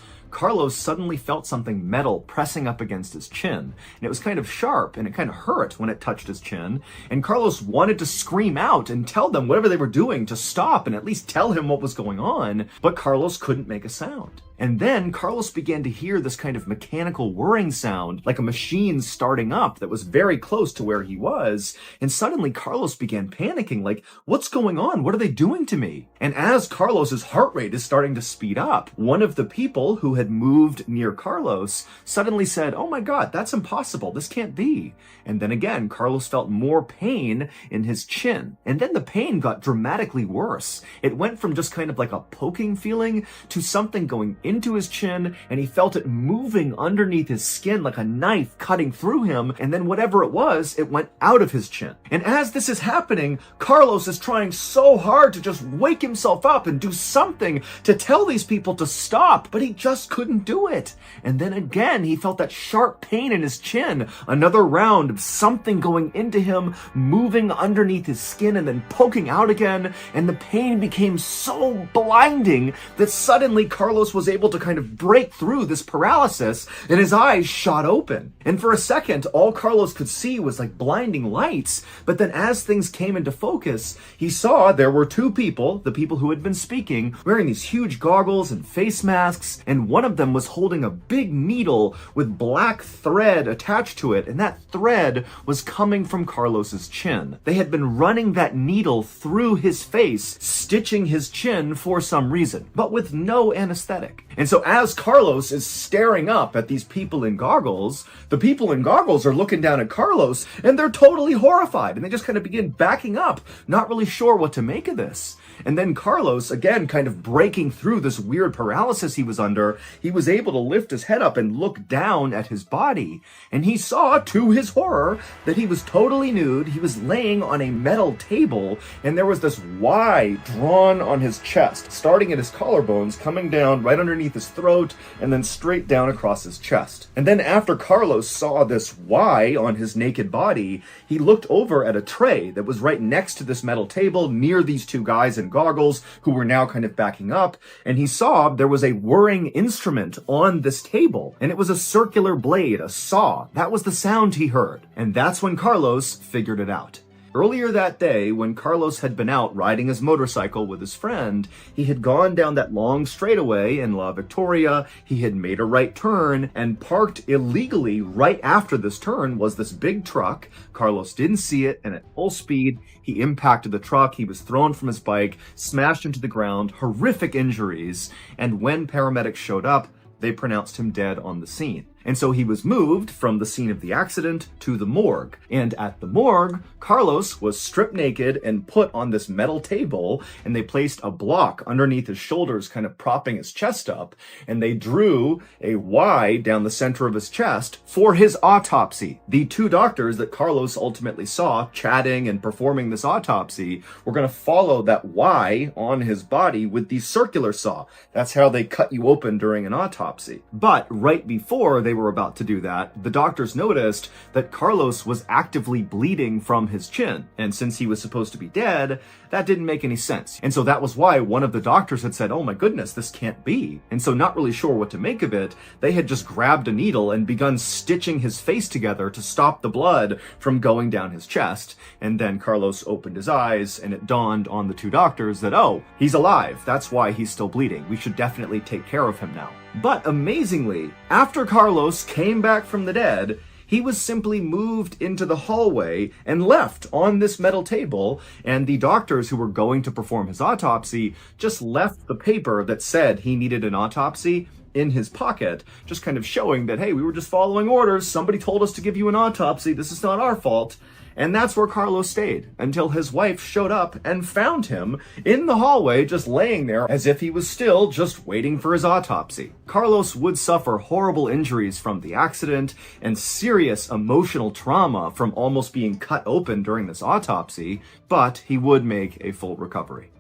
suddenly felt something metal pressing up against his chin. And it was kind of sharp, and it kind of hurt when it touched his chin. And Carlos wanted to scream out and tell them whatever they were doing to stop and at least tell him what was going on, but Carlos couldn't make a sound. And then Carlos began to hear this kind of mechanical whirring sound, like a machine starting up that was very close to where he was. And suddenly Carlos began panicking, like, what's going on? What are they doing to me? And as Carlos's heart rate is starting to speed up, one of the people who had moved near Carlos suddenly said, oh my God, that's impossible. This can't be. And then again, Carlos felt more pain in his chin. And then the pain got dramatically worse. It went from just kind of like a poking feeling to something going into his chin, and he felt it moving underneath his skin like a knife cutting through him, and then whatever it was, it went out of his chin. And as this is happening, Carlos is trying so hard to just wake himself up and do something to tell these people to stop, but he just couldn't do it. And then again, he felt that sharp pain in his chin, another round of something going into him, moving underneath his skin and then poking out again, and the pain became so blinding that suddenly Carlos was able to kind of break through this paralysis, and his eyes shot open. And for a second, all Carlos could see was like blinding lights, but then as things came into focus, he saw there were two people, the people who had been speaking, wearing these huge goggles and face masks, and one of them was holding a big needle with black thread attached to it, and that thread was coming from Carlos's chin. They had been running that needle through his face, stitching his chin for some reason, but with no anesthetic. And so as Carlos is staring up at these people in goggles, the people in goggles are looking down at Carlos, and they're totally horrified, and they just kind of begin backing up, not really sure what to make of this. And then Carlos, again, kind of breaking through this weird paralysis he was under, he was able to lift his head up and look down at his body. And he saw, to his horror, that he was totally nude. He was laying on a metal table, and there was this Y drawn on his chest, starting at his collarbones, coming down right underneath his throat, and then straight down across his chest. And then after Carlos saw this Y on his naked body, he looked over at a tray that was right next to this metal table near these two guys in goggles who were now kind of backing up, and he saw there was a whirring instrument on this table, and it was a circular blade, a saw. That was the sound he heard, and that's when Carlos figured it out. Earlier that day, when Carlos had been out riding his motorcycle with his friend, he had gone down that long straightaway in La Victoria, he had made a right turn, and parked illegally right after this turn was this big truck. Carlos didn't see it, and at full speed, he impacted the truck, he was thrown from his bike, smashed into the ground, horrific injuries, and when paramedics showed up, they pronounced him dead on the scene. And so he was moved from the scene of the accident to the morgue. And at the morgue, Carlos was stripped naked and put on this metal table, and they placed a block underneath his shoulders, kind of propping his chest up, and they drew a Y down the center of his chest for his autopsy. The two doctors that Carlos ultimately saw chatting and performing this autopsy were going to follow that Y on his body with the circular saw. That's how they cut you open during an autopsy. But right before they were about to do that, the doctors noticed that Carlos was actively bleeding from his chin. And since he was supposed to be dead, that didn't make any sense. And so that was why one of the doctors had said, "Oh my goodness, this can't be." And so not really sure what to make of it, they had just grabbed a needle and begun stitching his face together to stop the blood from going down his chest. And then Carlos opened his eyes, and it dawned on the two doctors that, oh, he's alive. That's why he's still bleeding. We should definitely take care of him now. But amazingly, after Carlos came back from the dead, he was simply moved into the hallway and left on this metal table, and the doctors who were going to perform his autopsy just left the paper that said he needed an autopsy in his pocket, just kind of showing that, hey, we were just following orders. Somebody told us to give you an autopsy. This is not our fault. And that's where Carlos stayed until his wife showed up and found him in the hallway, just laying there as if he was still just waiting for his autopsy. Carlos would suffer horrible injuries from the accident and serious emotional trauma from almost being cut open during this autopsy, but he would make a full recovery.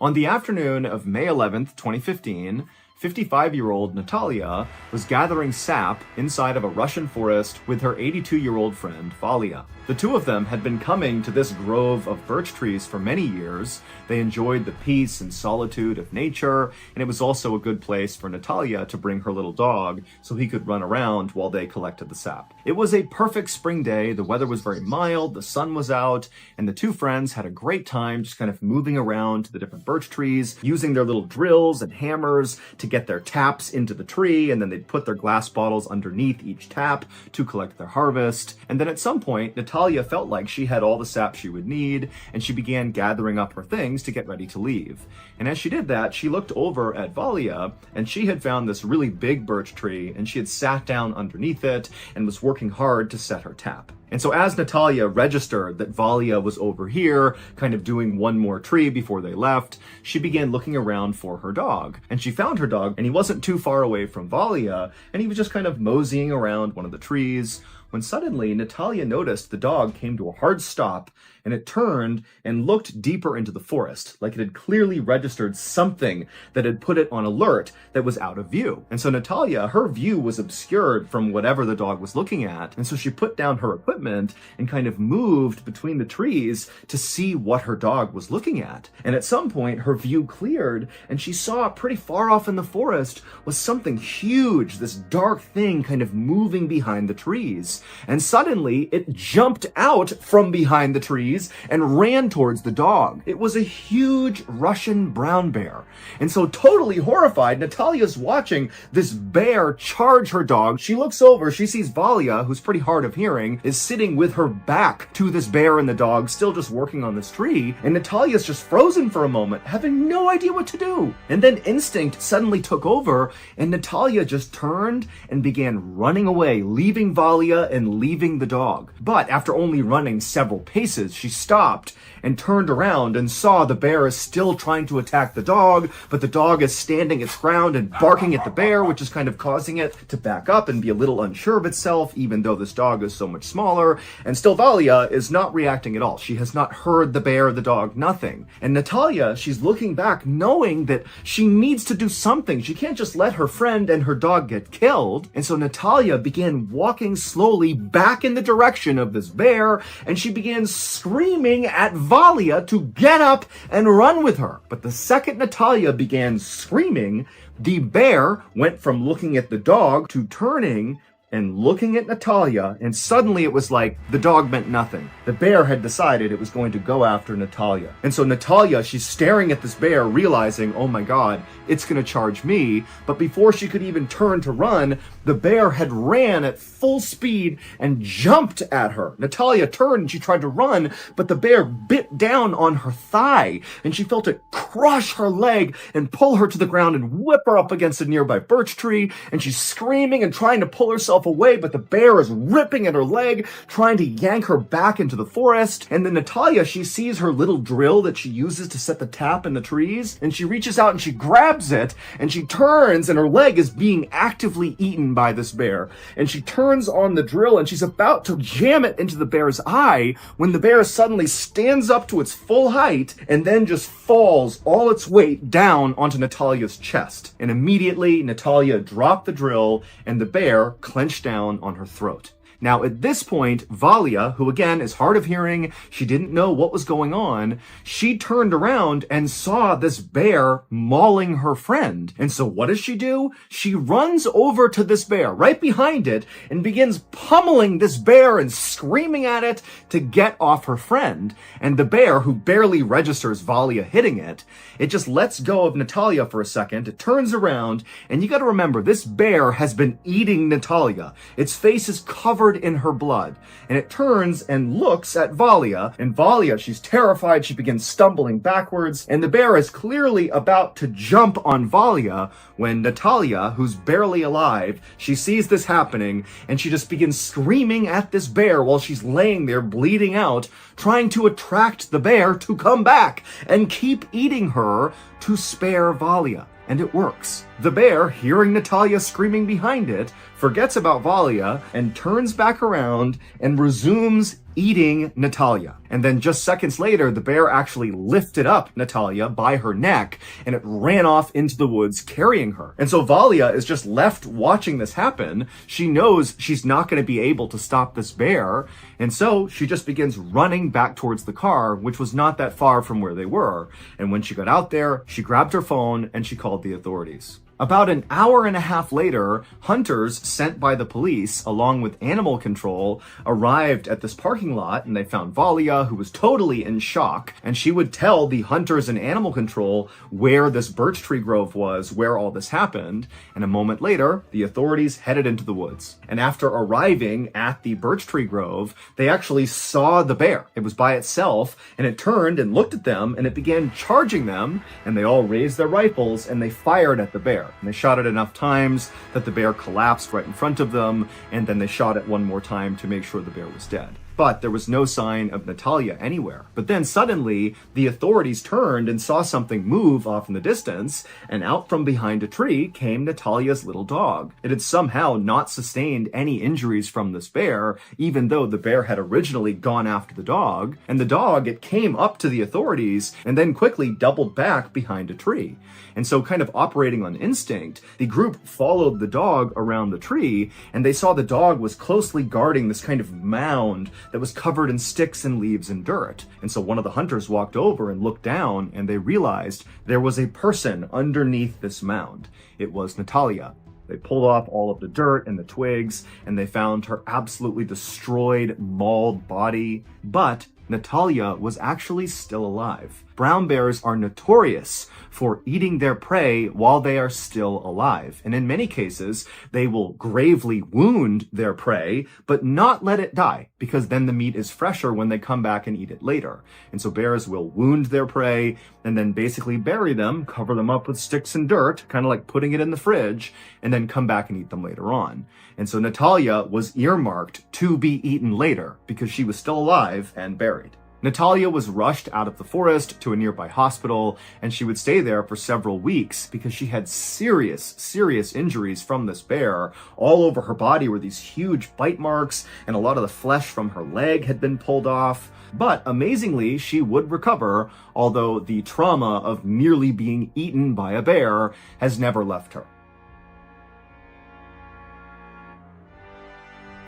On the afternoon of May 11th, 2015, 55-year-old Natalia was gathering sap inside of a Russian forest with her 82-year-old friend, Valia. The two of them had been coming to this grove of birch trees for many years. They enjoyed the peace and solitude of nature, and it was also a good place for Natalia to bring her little dog so he could run around while they collected the sap. It was a perfect spring day. The weather was very mild, the sun was out, and the two friends had a great time just kind of moving around to the different birch trees, using their little drills and hammers to get their taps into the tree, and then they'd put their glass bottles underneath each tap to collect their harvest. And then at some point, Natalia felt like she had all the sap she would need, and she began gathering up her things to get ready to leave. And as she did that, she looked over at Valia, and she had found this really big birch tree, and she had sat down underneath it and was working hard to set her tap. And so as Natalia registered that Valia was over here, kind of doing one more tree before they left, she began looking around for her dog. And she found her dog, and he wasn't too far away from Valia, and he was just kind of moseying around one of the trees, when suddenly Natalia noticed the dog came to a hard stop, and it turned and looked deeper into the forest, like it had clearly registered something that had put it on alert that was out of view. And so Natalia, her view was obscured from whatever the dog was looking at, and so she put down her equipment and kind of moved between the trees to see what her dog was looking at. And at some point, her view cleared, and she saw pretty far off in the forest was something huge, this dark thing kind of moving behind the trees. And suddenly, it jumped out from behind the trees and ran towards the dog. It was a huge Russian brown bear. And so totally horrified, Natalia's watching this bear charge her dog. She looks over, she sees Valia, who's pretty hard of hearing, is sitting with her back to this bear and the dog, still just working on this tree. And Natalia's just frozen for a moment, having no idea what to do. And then instinct suddenly took over, and Natalia just turned and began running away, leaving Valia and leaving the dog. But after only running several paces, she stopped and turned around and saw the bear is still trying to attack the dog, but the dog is standing its ground and barking at the bear, which is kind of causing it to back up and be a little unsure of itself, even though this dog is so much smaller. And still Valia is not reacting at all. She has not heard the bear, the dog, nothing. And Natalia, she's looking back knowing that she needs to do something. She can't just let her friend and her dog get killed. And so Natalia began walking slowly back in the direction of this bear, and she began screaming at Valia to get up and run with her. But the second Natalia began screaming, the bear went from looking at the dog to turning and looking at Natalia, and suddenly it was like the dog meant nothing. The bear had decided it was going to go after Natalia. And so Natalia, she's staring at this bear, realizing, oh my God, it's going to charge me. But before she could even turn to run, the bear had ran at full speed and jumped at her. Natalia turned and she tried to run, but the bear bit down on her thigh, and she felt it crush her leg and pull her to the ground and whip her up against a nearby birch tree. And she's screaming and trying to pull herself away, but the bear is ripping at her leg, trying to yank her back into the forest. And then Natalia, she sees her little drill that she uses to set the tap in the trees, and she reaches out and she grabs it, and she turns, and her leg is being actively eaten by this bear. And she turns on the drill and she's about to jam it into the bear's eye when the bear suddenly stands up to its full height and then just falls all its weight down onto Natalia's chest. And immediately Natalia dropped the drill and the bear clenched down on her throat. Now, at this point, Valia, who again is hard of hearing, she didn't know what was going on, she turned around and saw this bear mauling her friend. And so what does she do? She runs over to this bear, right behind it, and begins pummeling this bear and screaming at it to get off her friend. And the bear, who barely registers Valia hitting it, it just lets go of Natalia for a second, it turns around, and you gotta remember, this bear has been eating Natalia. Its face is covered in her blood, and it turns and looks at Valia, and Valia, she's terrified, she begins stumbling backwards, and the bear is clearly about to jump on Valia when Natalia, who's barely alive, she sees this happening, and she just begins screaming at this bear while she's laying there bleeding out, trying to attract the bear to come back and keep eating her to spare Valia. And it works. The bear, hearing Natalia screaming behind it, forgets about Valia and turns back around and resumes eating Natalia. And then just seconds later, the bear actually lifted up Natalia by her neck and it ran off into the woods carrying her. And so Valia is just left watching this happen. She knows she's not going to be able to stop this bear. And so she just begins running back towards the car, which was not that far from where they were. And when she got out there, she grabbed her phone and she called the authorities. About an hour and a half later, hunters sent by the police, along with animal control, arrived at this parking lot and they found Valia, who was totally in shock, and she would tell the hunters and animal control where this birch tree grove was, where all this happened, and a moment later, the authorities headed into the woods. And after arriving at the birch tree grove, they actually saw the bear. It was by itself, and it turned and looked at them, and it began charging them, and they all raised their rifles, and they fired at the bear. And they shot it enough times that the bear collapsed right in front of them, and then they shot it one more time to make sure the bear was dead. But there was no sign of Natalia anywhere. But then suddenly, the authorities turned and saw something move off in the distance, and out from behind a tree came Natalia's little dog. It had somehow not sustained any injuries from this bear, even though the bear had originally gone after the dog. And the dog, it came up to the authorities and then quickly doubled back behind a tree. And so, kind of operating on instinct, the group followed the dog around the tree, and they saw the dog was closely guarding this kind of mound that was covered in sticks and leaves and dirt. And so one of the hunters walked over and looked down, and they realized there was a person underneath this mound. It was Natalia. They pulled off all of the dirt and the twigs, and they found her absolutely destroyed, mauled body. But Natalia was actually still alive. Brown bears are notorious for eating their prey while they are still alive. And in many cases, they will gravely wound their prey, but not let it die, because then the meat is fresher when they come back and eat it later. And so bears will wound their prey and then basically bury them, cover them up with sticks and dirt, kind of like putting it in the fridge, and then come back and eat them later on. And so Natalia was earmarked to be eaten later because she was still alive and buried. Natalia was rushed out of the forest to a nearby hospital, and she would stay there for several weeks because she had serious injuries from this bear. All over her body were these huge bite marks, and a lot of the flesh from her leg had been pulled off. But amazingly, she would recover, although the trauma of nearly being eaten by a bear has never left her.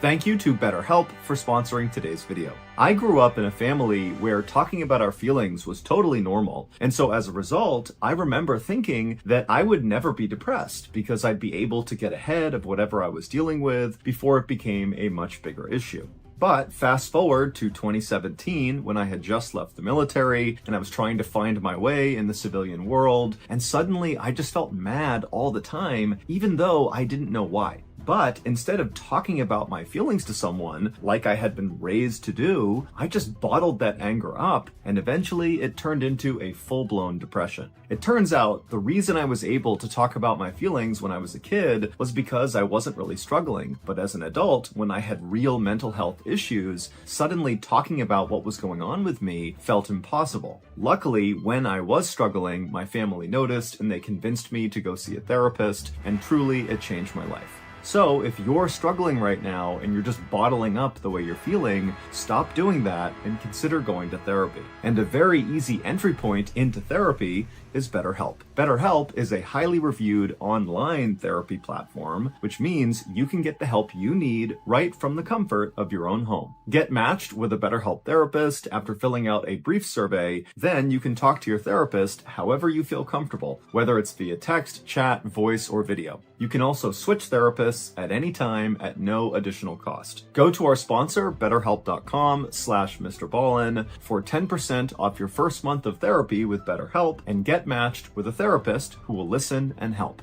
Thank you to BetterHelp for sponsoring today's video. I grew up in a family where talking about our feelings was totally normal. And so as a result, I remember thinking that I would never be depressed because I'd be able to get ahead of whatever I was dealing with before it became a much bigger issue. But fast forward to 2017, when I had just left the military and I was trying to find my way in the civilian world, and suddenly I just felt mad all the time, even though I didn't know why. But instead of talking about my feelings to someone, like I had been raised to do, I just bottled that anger up, and eventually it turned into a full-blown depression. It turns out the reason I was able to talk about my feelings when I was a kid was because I wasn't really struggling, but as an adult, when I had real mental health issues, suddenly talking about what was going on with me felt impossible. Luckily, when I was struggling, my family noticed and they convinced me to go see a therapist, and truly it changed my life. So if you're struggling right now and you're just bottling up the way you're feeling, stop doing that and consider going to therapy. And a very easy entry point into therapy is BetterHelp. BetterHelp is a highly reviewed online therapy platform, which means you can get the help you need right from the comfort of your own home. Get matched with a BetterHelp therapist after filling out a brief survey, then you can talk to your therapist however you feel comfortable, whether it's via text, chat, voice, or video. You can also switch therapists at any time at no additional cost. Go to our sponsor, betterhelp.com/MrBallen for 10% off your first month of therapy with BetterHelp and get matched with a therapist who will listen and help.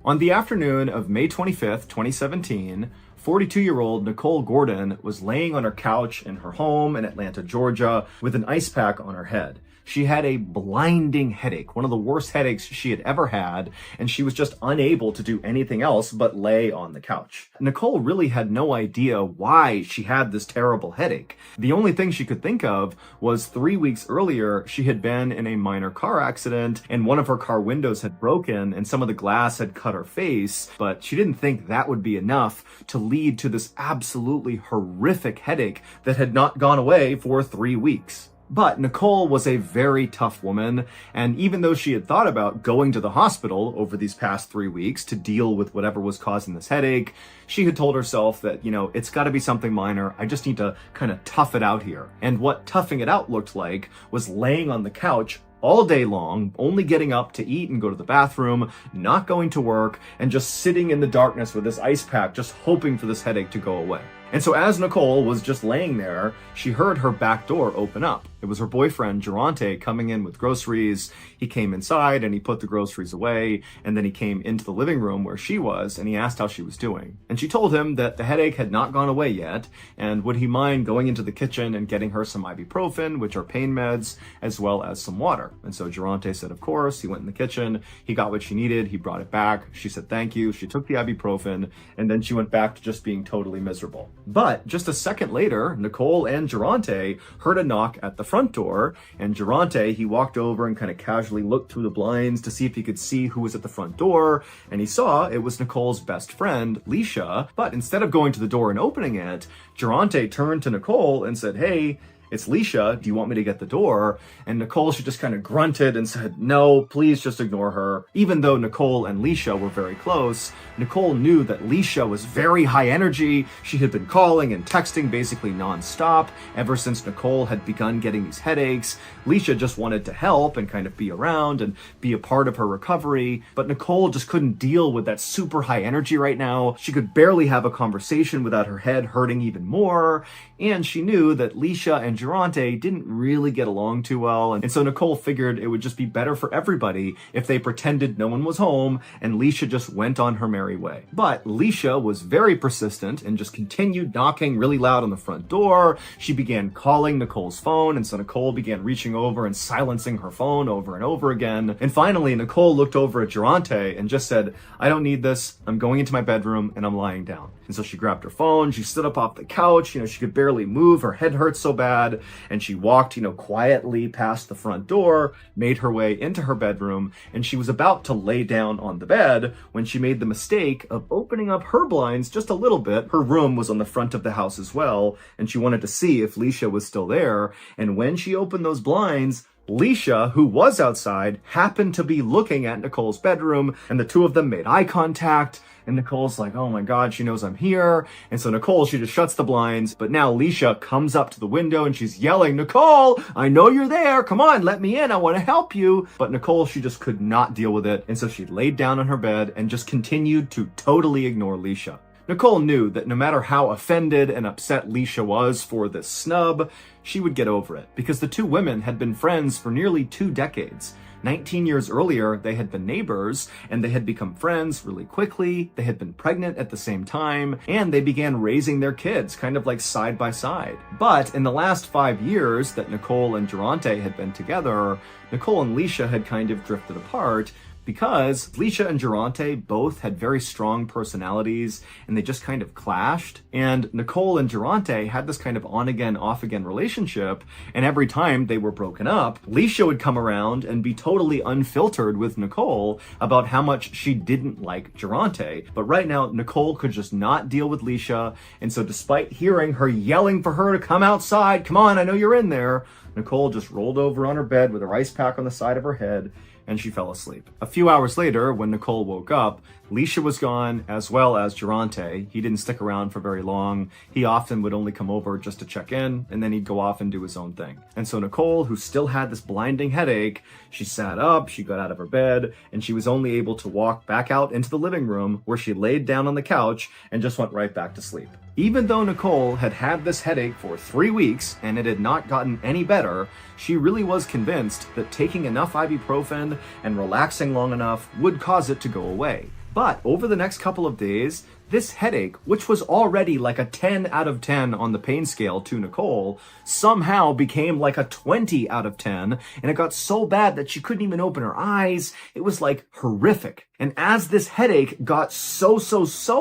On the afternoon of May 25th, 2017, 42-year-old Nicole Gordon was laying on her couch in her home in Atlanta, Georgia, with an ice pack on her head. She had a blinding headache, one of the worst headaches she had ever had, and she was just unable to do anything else but lay on the couch. Nicole really had no idea why she had this terrible headache. The only thing she could think of was 3 weeks earlier, she had been in a minor car accident and one of her car windows had broken and some of the glass had cut her face, but she didn't think that would be enough to lead to this absolutely horrific headache that had not gone away for 3 weeks. But Nicole was a very tough woman, and even though she had thought about going to the hospital over these past 3 weeks to deal with whatever was causing this headache, she had told herself that, it's got to be something minor. I just need to kind of tough it out here. And what toughing it out looked like was laying on the couch all day long, only getting up to eat and go to the bathroom, not going to work, and just sitting in the darkness with this ice pack, just hoping for this headache to go away. And so as Nicole was just laying there, she heard her back door open up. It was her boyfriend, Durante, coming in with groceries. He came inside and he put the groceries away, and then he came into the living room where she was and he asked how she was doing. And she told him that the headache had not gone away yet, and would he mind going into the kitchen and getting her some ibuprofen, which are pain meds, as well as some water. And so Durante said, of course. He went in the kitchen, he got what she needed, he brought it back. She said thank you, she took the ibuprofen, and then she went back to just being totally miserable. But just a second later, Nicole and Durante heard a knock at the front door, and Durante, he walked over and kind of casually looked through the blinds to see if he could see who was at the front door, and he saw it was Nicole's best friend, Leisha. But instead of going to the door and opening it, Durante turned to Nicole and said, "Hey, it's Leisha, do you want me to get the door?" And Nicole, she just kind of grunted and said, "No, please just ignore her." Even though Nicole and Leisha were very close, Nicole knew that Leisha was very high energy. She had been calling and texting basically nonstop ever since Nicole had begun getting these headaches. Leisha just wanted to help and kind of be around and be a part of her recovery, but Nicole just couldn't deal with that super high energy right now. She could barely have a conversation without her head hurting even more, and she knew that Leisha and Durante didn't really get along too well, and so Nicole figured it would just be better for everybody if they pretended no one was home and Leisha just went on her merry way. But Leisha was very persistent and just continued knocking really loud on the front door. She began calling Nicole's phone, and so Nicole began reaching over and silencing her phone over and over again. And finally, Nicole looked over at Durante and just said, "I don't need this. I'm going into my bedroom and I'm lying down." And so she grabbed her phone, she stood up off the couch, she could barely move, her head hurt so bad, and she walked, quietly past the front door, made her way into her bedroom, and she was about to lay down on the bed when she made the mistake of opening up her blinds just a little bit. Her room was on the front of the house as well, and she wanted to see if Leisha was still there, and when she opened those blinds, Leisha, who was outside, happened to be looking at Nicole's bedroom, and the two of them made eye contact. And Nicole's like, oh my God, she knows I'm here. And so Nicole, she just shuts the blinds. But now Leisha comes up to the window and she's yelling, Nicole, I know you're there. Come on, let me in. I want to help you. But Nicole, she just could not deal with it. And so she laid down on her bed and just continued to totally ignore Leisha. Nicole knew that no matter how offended and upset Leisha was for this snub, she would get over it because the two women had been friends for nearly 2 decades. 19 years earlier, they had been neighbors, and they had become friends really quickly. They had been pregnant at the same time, and they began raising their kids kind of like side by side. But in the last 5 years that Nicole and Durante had been together, Nicole and Leisha had kind of drifted apart, because Leisha and Durante both had very strong personalities and they just kind of clashed. And Nicole and Durante had this kind of on-again, off-again relationship, and every time they were broken up, Leisha would come around and be totally unfiltered with Nicole about how much she didn't like Durante. But right now, Nicole could just not deal with Leisha, and so despite hearing her yelling for her to come outside, come on, I know you're in there, Nicole just rolled over on her bed with her ice pack on the side of her head, and she fell asleep. A few hours later, when Nicole woke up, Leisha was gone, as well as Durante. He didn't stick around for very long. He often would only come over just to check in, and then he'd go off and do his own thing. And so Nicole, who still had this blinding headache, she sat up, she got out of her bed, and she was only able to walk back out into the living room, where she laid down on the couch and just went right back to sleep. Even though Nicole had had this headache for 3 weeks and it had not gotten any better, she really was convinced that taking enough ibuprofen and relaxing long enough would cause it to go away. But over the next couple of days, this headache, which was already like a 10 out of 10 on the pain scale to Nicole, somehow became like a 20 out of 10, and it got so bad that she couldn't even open her eyes. It was like horrific. And as this headache got so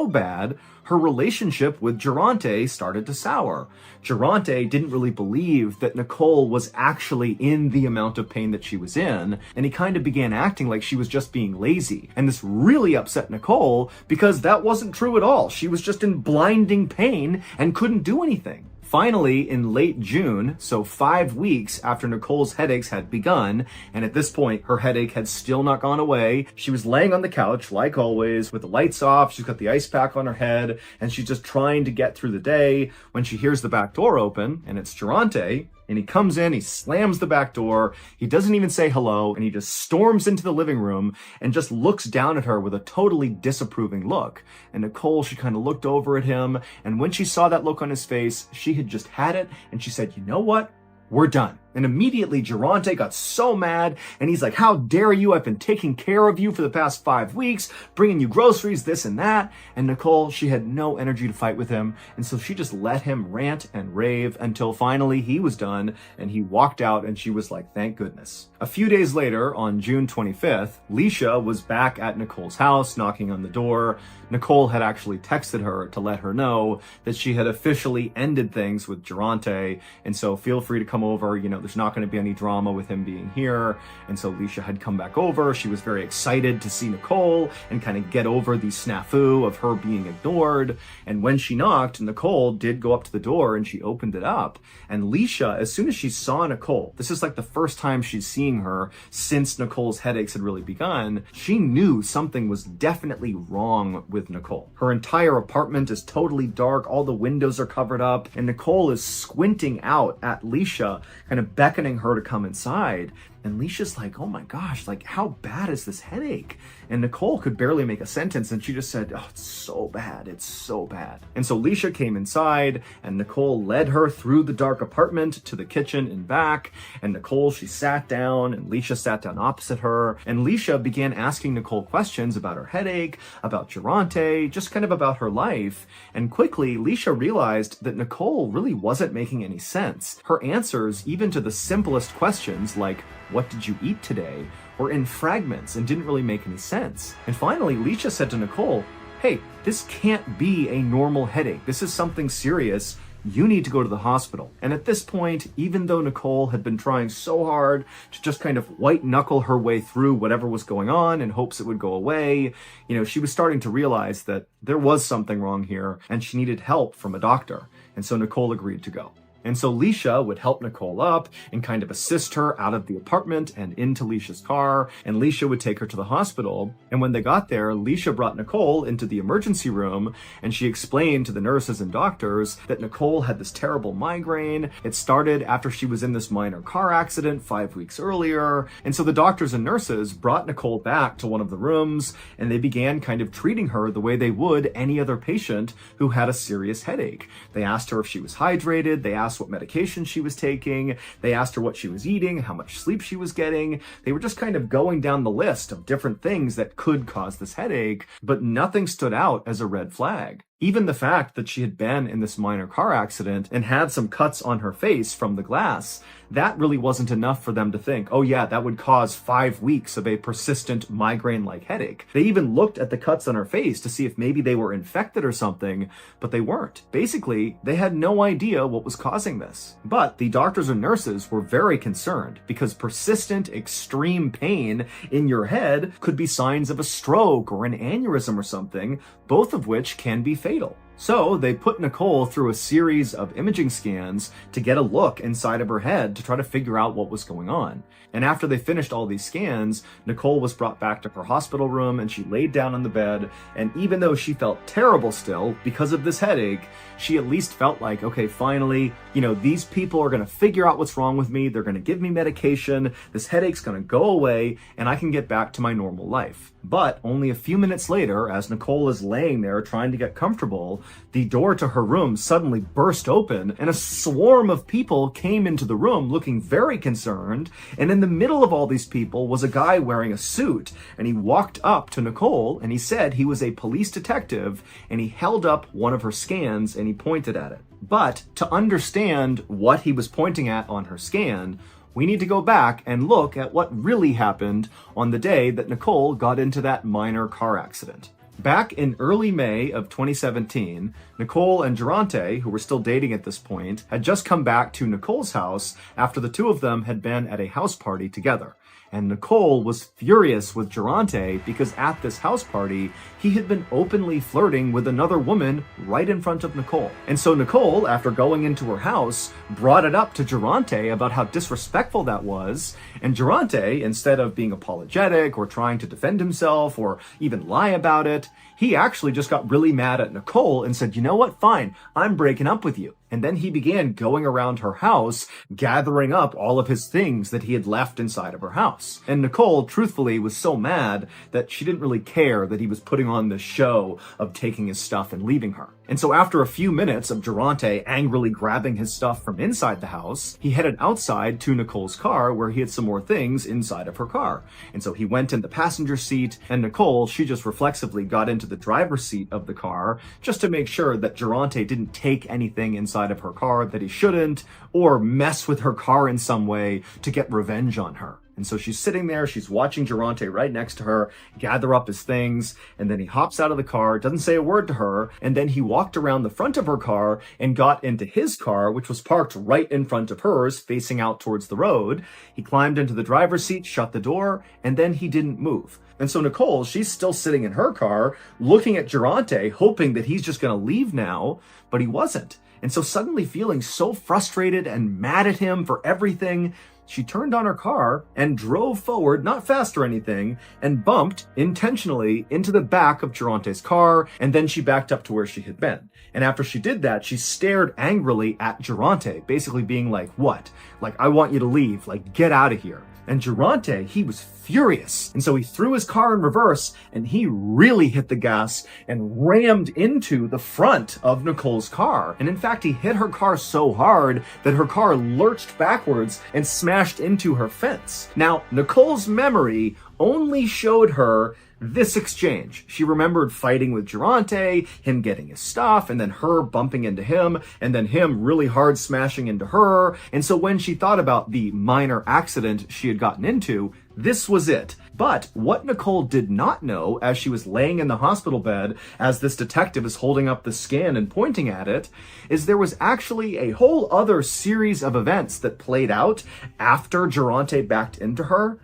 bad, her relationship with Durante started to sour. Durante didn't really believe that Nicole was actually in the amount of pain that she was in, and he kind of began acting like she was just being lazy. And this really upset Nicole because that wasn't true at all. She was just in blinding pain and couldn't do anything. Finally, in late June, so 5 weeks after Nicole's headaches had begun, and at this point, her headache had still not gone away, she was laying on the couch, like always, with the lights off, she's got the ice pack on her head, and she's just trying to get through the day when she hears the back door open, and it's Durante. And he comes in, he slams the back door, he doesn't even say hello, and he just storms into the living room and just looks down at her with a totally disapproving look. And Nicole, she kind of looked over at him, and when she saw that look on his face, she had just had it, and she said, you know what? We're done. And immediately Durante got so mad, and he's like, how dare you? I've been taking care of you for the past 5 weeks, bringing you groceries, this and that. And Nicole, she had no energy to fight with him, and so she just let him rant and rave until finally he was done, and he walked out, and she was like, thank goodness. A few days later, on June 25th, Leisha was back at Nicole's house, knocking on the door. Nicole had actually texted her to let her know that she had officially ended things with Durante, and so feel free to come over, there's not going to be any drama with him being here. And so Leisha had come back over. She was very excited to see Nicole and kind of get over the snafu of her being ignored. And when she knocked, Nicole did go up to the door and she opened it up. And Leisha, as soon as she saw Nicole, this is like the first time she's seeing her since Nicole's headaches had really begun, she knew something was definitely wrong with Nicole. Her entire apartment is totally dark. All the windows are covered up, and Nicole is squinting out at Leisha, kind of beckoning her to come inside. And Leisha's like, oh my gosh, like how bad is this headache? And Nicole could barely make a sentence, and she just said, oh, it's so bad, it's so bad. And so Leisha came inside, and Nicole led her through the dark apartment to the kitchen and back. And Nicole, she sat down, and Leisha sat down opposite her. And Leisha began asking Nicole questions about her headache, about Durante, just kind of about her life. And quickly, Leisha realized that Nicole really wasn't making any sense. Her answers, even to the simplest questions like, what did you eat today, were in fragments and didn't really make any sense. And finally, Leisha said to Nicole, hey, this can't be a normal headache. This is something serious. You need to go to the hospital. And at this point, even though Nicole had been trying so hard to just kind of white knuckle her way through whatever was going on in hopes it would go away, she was starting to realize that there was something wrong here and she needed help from a doctor. And so Nicole agreed to go. And so Leisha would help Nicole up and kind of assist her out of the apartment and into Leisha's car, and Leisha would take her to the hospital. And when they got there, Leisha brought Nicole into the emergency room, and she explained to the nurses and doctors that Nicole had this terrible migraine. It started after she was in this minor car accident 5 weeks earlier. And so the doctors and nurses brought Nicole back to one of the rooms, and they began kind of treating her the way they would any other patient who had a serious headache. They asked her if she was hydrated. They asked what medication she was taking. They asked her what she was eating, how much sleep she was getting. They were just kind of going down the list of different things that could cause this headache, but nothing stood out as a red flag. Even the fact that she had been in this minor car accident and had some cuts on her face from the glass, that really wasn't enough for them to think, oh yeah, that would cause 5 weeks of a persistent migraine-like headache. They even looked at the cuts on her face to see if maybe they were infected or something, but they weren't. Basically, they had no idea what was causing this. But the doctors and nurses were very concerned because persistent, extreme pain in your head could be signs of a stroke or an aneurysm or something, both of which can be fatal. So they put Nicole through a series of imaging scans to get a look inside of her head to try to figure out what was going on. And after they finished all these scans, Nicole was brought back to her hospital room and she laid down on the bed. And even though she felt terrible still because of this headache, she at least felt like, okay, finally, these people are going to figure out what's wrong with me. They're going to give me medication. This headache's going to go away and I can get back to my normal life. But only a few minutes later, as Nicole is laying there trying to get comfortable, the door to her room suddenly burst open and a swarm of people came into the room looking very concerned. And in the middle of all these people was a guy wearing a suit, and he walked up to Nicole and he said he was a police detective, and he held up one of her scans and he pointed at it. But to understand what he was pointing at on her scan, we need to go back and look at what really happened on the day that Nicole got into that minor car accident. Back in early May of 2017, Nicole and Durante, who were still dating at this point, had just come back to Nicole's house after the two of them had been at a house party together. And Nicole was furious with Durante because at this house party, he had been openly flirting with another woman right in front of Nicole. And so Nicole, after going into her house, brought it up to Durante about how disrespectful that was. And Durante, instead of being apologetic or trying to defend himself or even lie about it, he actually just got really mad at Nicole and said, you know what, fine, I'm breaking up with you. And then he began going around her house, gathering up all of his things that he had left inside of her house. And Nicole, truthfully, was so mad that she didn't really care that he was putting on this show of taking his stuff and leaving her. And so after a few minutes of Durante angrily grabbing his stuff from inside the house, he headed outside to Nicole's car where he had some more things inside of her car. And so he went in the passenger seat, and Nicole, she just reflexively got into the driver's seat of the car just to make sure that Durante didn't take anything inside of her car that he shouldn't, or mess with her car in some way to get revenge on her. And so she's sitting there, she's watching Durante right next to her gather up his things, and then he hops out of the car, doesn't say a word to her, and then he walked around the front of her car and got into his car, which was parked right in front of hers, facing out towards the road. He climbed into the driver's seat, shut the door, and then he didn't move. And so Nicole, she's still sitting in her car, looking at Durante, hoping that he's just going to leave now, but he wasn't. And so suddenly feeling so frustrated and mad at him for everything, she turned on her car and drove forward, not fast or anything, and bumped intentionally into the back of Durante's car, and then she backed up to where she had been. And after she did that, she stared angrily at Durante, basically being like, what? Like, I want you to leave, like, get out of here. And Durante, he was furious. And so he threw his car in reverse and he really hit the gas and rammed into the front of Nicole's car. And in fact, he hit her car so hard that her car lurched backwards and smashed into her fence. Now, Nicole's memory only showed her this exchange. She remembered fighting with Durante, him getting his stuff, and then her bumping into him, and then him really hard smashing into her. And so when she thought about the minor accident she had gotten into, this was it. But what Nicole did not know as she was laying in the hospital bed, as this detective is holding up the scan and pointing at it, is there was actually a whole other series of events that played out after Durante backed into her.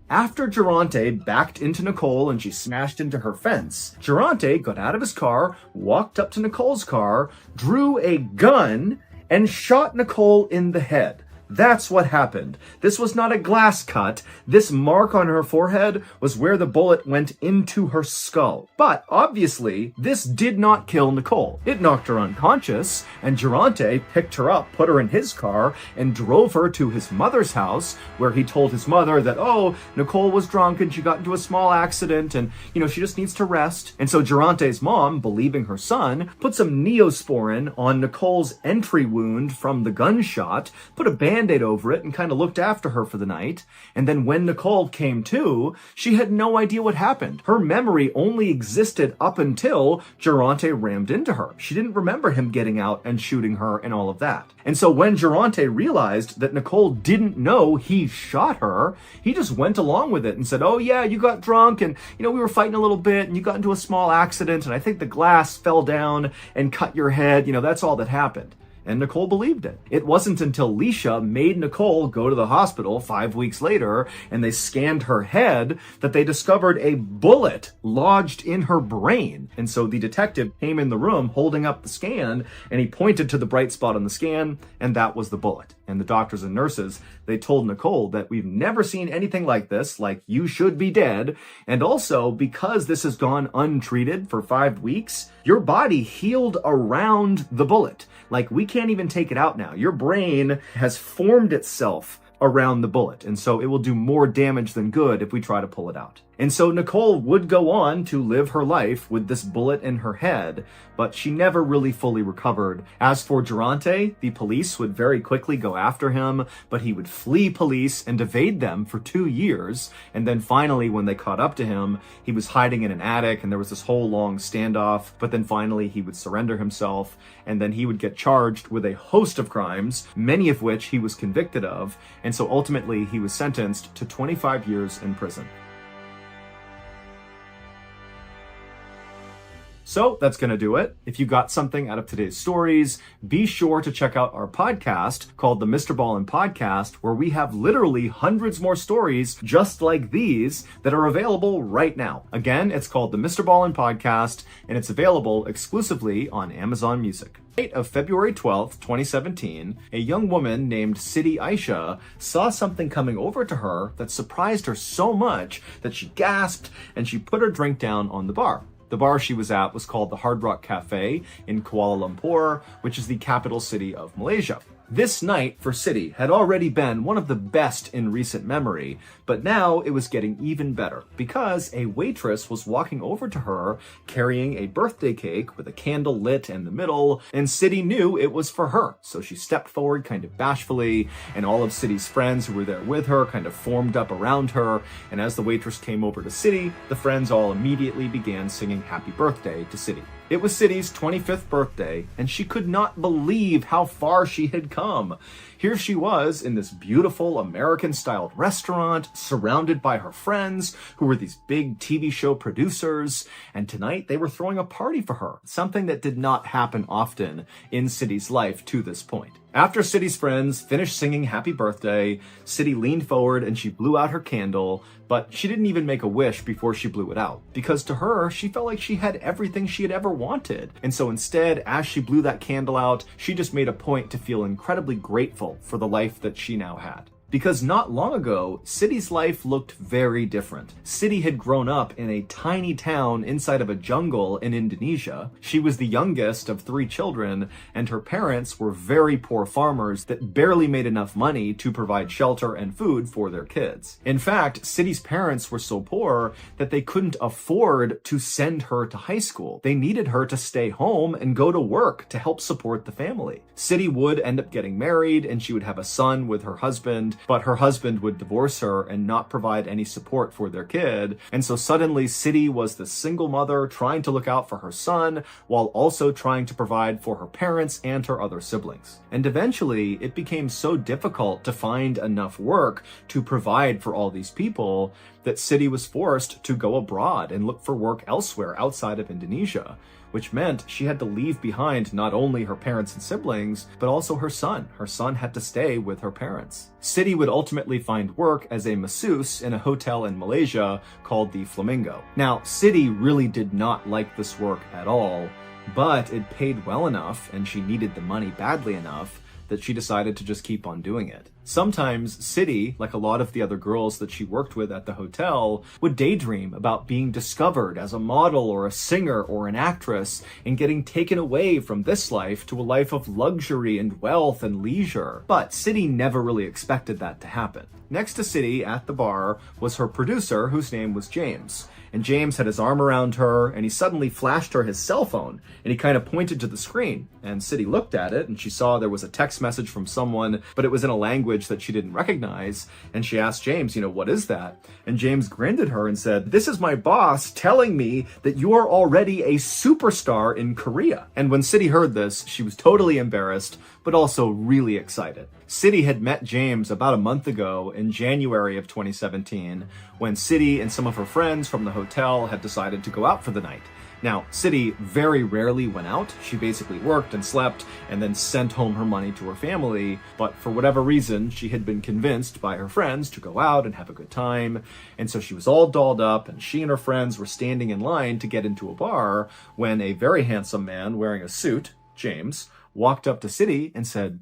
After Durante backed into Nicole and she smashed into her fence, Durante got out of his car, walked up to Nicole's car, drew a gun, and shot Nicole in the head. That's what happened. This was not a glass cut. This mark on her forehead was where the bullet went into her skull. But obviously, this did not kill Nicole. It knocked her unconscious, and Durante picked her up, put her in his car, and drove her to his mother's house, where he told his mother that, oh, Nicole was drunk and she got into a small accident and, she just needs to rest. And so Durante's mom, believing her son, put some Neosporin on Nicole's entry wound from the gunshot, put a Band-Aid over it, and kind of looked after her for the night. And then when Nicole came to, she had no idea what happened. Her memory only existed up until Durante rammed into her. She didn't remember him getting out and shooting her and all of that. And so when Durante realized that Nicole didn't know he shot her, he just went along with it and said, oh yeah, you got drunk and, we were fighting a little bit and you got into a small accident and I think the glass fell down and cut your head. That's all that happened. And Nicole believed it. It wasn't until Leisha made Nicole go to the hospital 5 weeks later and they scanned her head that they discovered a bullet lodged in her brain. And so the detective came in the room holding up the scan and he pointed to the bright spot on the scan and that was the bullet. And the doctors and nurses, they told Nicole that we've never seen anything like this, like you should be dead. And also because this has gone untreated for 5 weeks, your body healed around the bullet. Like we can't even take it out now. Your brain has formed itself around the bullet. And so it will do more damage than good if we try to pull it out. And so Nicole would go on to live her life with this bullet in her head, but she never really fully recovered. As for Durante, the police would very quickly go after him, but he would flee police and evade them for 2 years. And then finally, when they caught up to him, he was hiding in an attic and there was this whole long standoff. But then finally he would surrender himself and then he would get charged with a host of crimes, many of which he was convicted of. And so ultimately he was sentenced to 25 years in prison. So that's going to do it. If you got something out of today's stories, be sure to check out our podcast called the MrBallen Podcast, where we have literally hundreds more stories just like these that are available right now. Again, it's called the MrBallen Podcast, and it's available exclusively on Amazon Music. Of February 12th, 2017, a young woman named Sidi Aisha saw something coming over to her that surprised her so much that she gasped and she put her drink down on the bar. The bar she was at was called the Hard Rock Cafe in Kuala Lumpur, which is the capital city of Malaysia. This night for Sidi had already been one of the best in recent memory, but now it was getting even better because a waitress was walking over to her carrying a birthday cake with a candle lit in the middle, and Sidi knew it was for her. So she stepped forward kind of bashfully, and all of Sidi's friends who were there with her kind of formed up around her, and as the waitress came over to Sidi, the friends all immediately began singing happy birthday to Sidi. It was Sidi's 25th birthday, and she could not believe how far she had come. Here she was in this beautiful American-styled restaurant, surrounded by her friends, who were these big TV show producers, and tonight they were throwing a party for her, something that did not happen often in Sidi's life to this point. After Sidi's friends finished singing happy birthday, Sidi leaned forward and she blew out her candle, but she didn't even make a wish before she blew it out, because to her, she felt like she had everything she had ever wanted. And so instead, as she blew that candle out, she just made a point to feel incredibly grateful for the life that she now had. Because not long ago, Sidi's life looked very different. Sidi had grown up in a tiny town inside of a jungle in Indonesia. She was the youngest of 3 children, and her parents were very poor farmers that barely made enough money to provide shelter and food for their kids. In fact, Sidi's parents were so poor that they couldn't afford to send her to high school. They needed her to stay home and go to work to help support the family. Sidi would end up getting married, and she would have a son with her husband, but her husband would divorce her and not provide any support for their kid. And so suddenly Sidi was the single mother trying to look out for her son while also trying to provide for her parents and her other siblings. And eventually it became so difficult to find enough work to provide for all these people that Sidi was forced to go abroad and look for work elsewhere outside of Indonesia, which meant she had to leave behind not only her parents and siblings, but also her son. Her son had to stay with her parents. Sidi would ultimately find work as a masseuse in a hotel in Malaysia called the Flamingo. Now, Sidi really did not like this work at all, but it paid well enough and she needed the money badly enough that she decided to just keep on doing it. Sometimes City, like a lot of the other girls that she worked with at the hotel, would daydream about being discovered as a model or a singer or an actress and getting taken away from this life to a life of luxury and wealth and leisure. But City never really expected that to happen. Next to City at the bar was her producer, whose name was James. And James had his arm around her, and he suddenly flashed her his cell phone, and he kind of pointed to the screen. And City looked at it, and she saw there was a text message from someone, but it was in a language that she didn't recognize. And she asked James, what is that? And James grinned at her and said, "This is my boss telling me that you are already a superstar in Korea." And when City heard this, she was totally embarrassed, but also really excited. City had met James about a month ago in January of 2017, when City and some of her friends from the hotel had decided to go out for the night. Now, City very rarely went out. She basically worked and slept and then sent home her money to her family. But for whatever reason, she had been convinced by her friends to go out and have a good time. And so she was all dolled up, and she and her friends were standing in line to get into a bar when a very handsome man wearing a suit, James, walked up to City and said,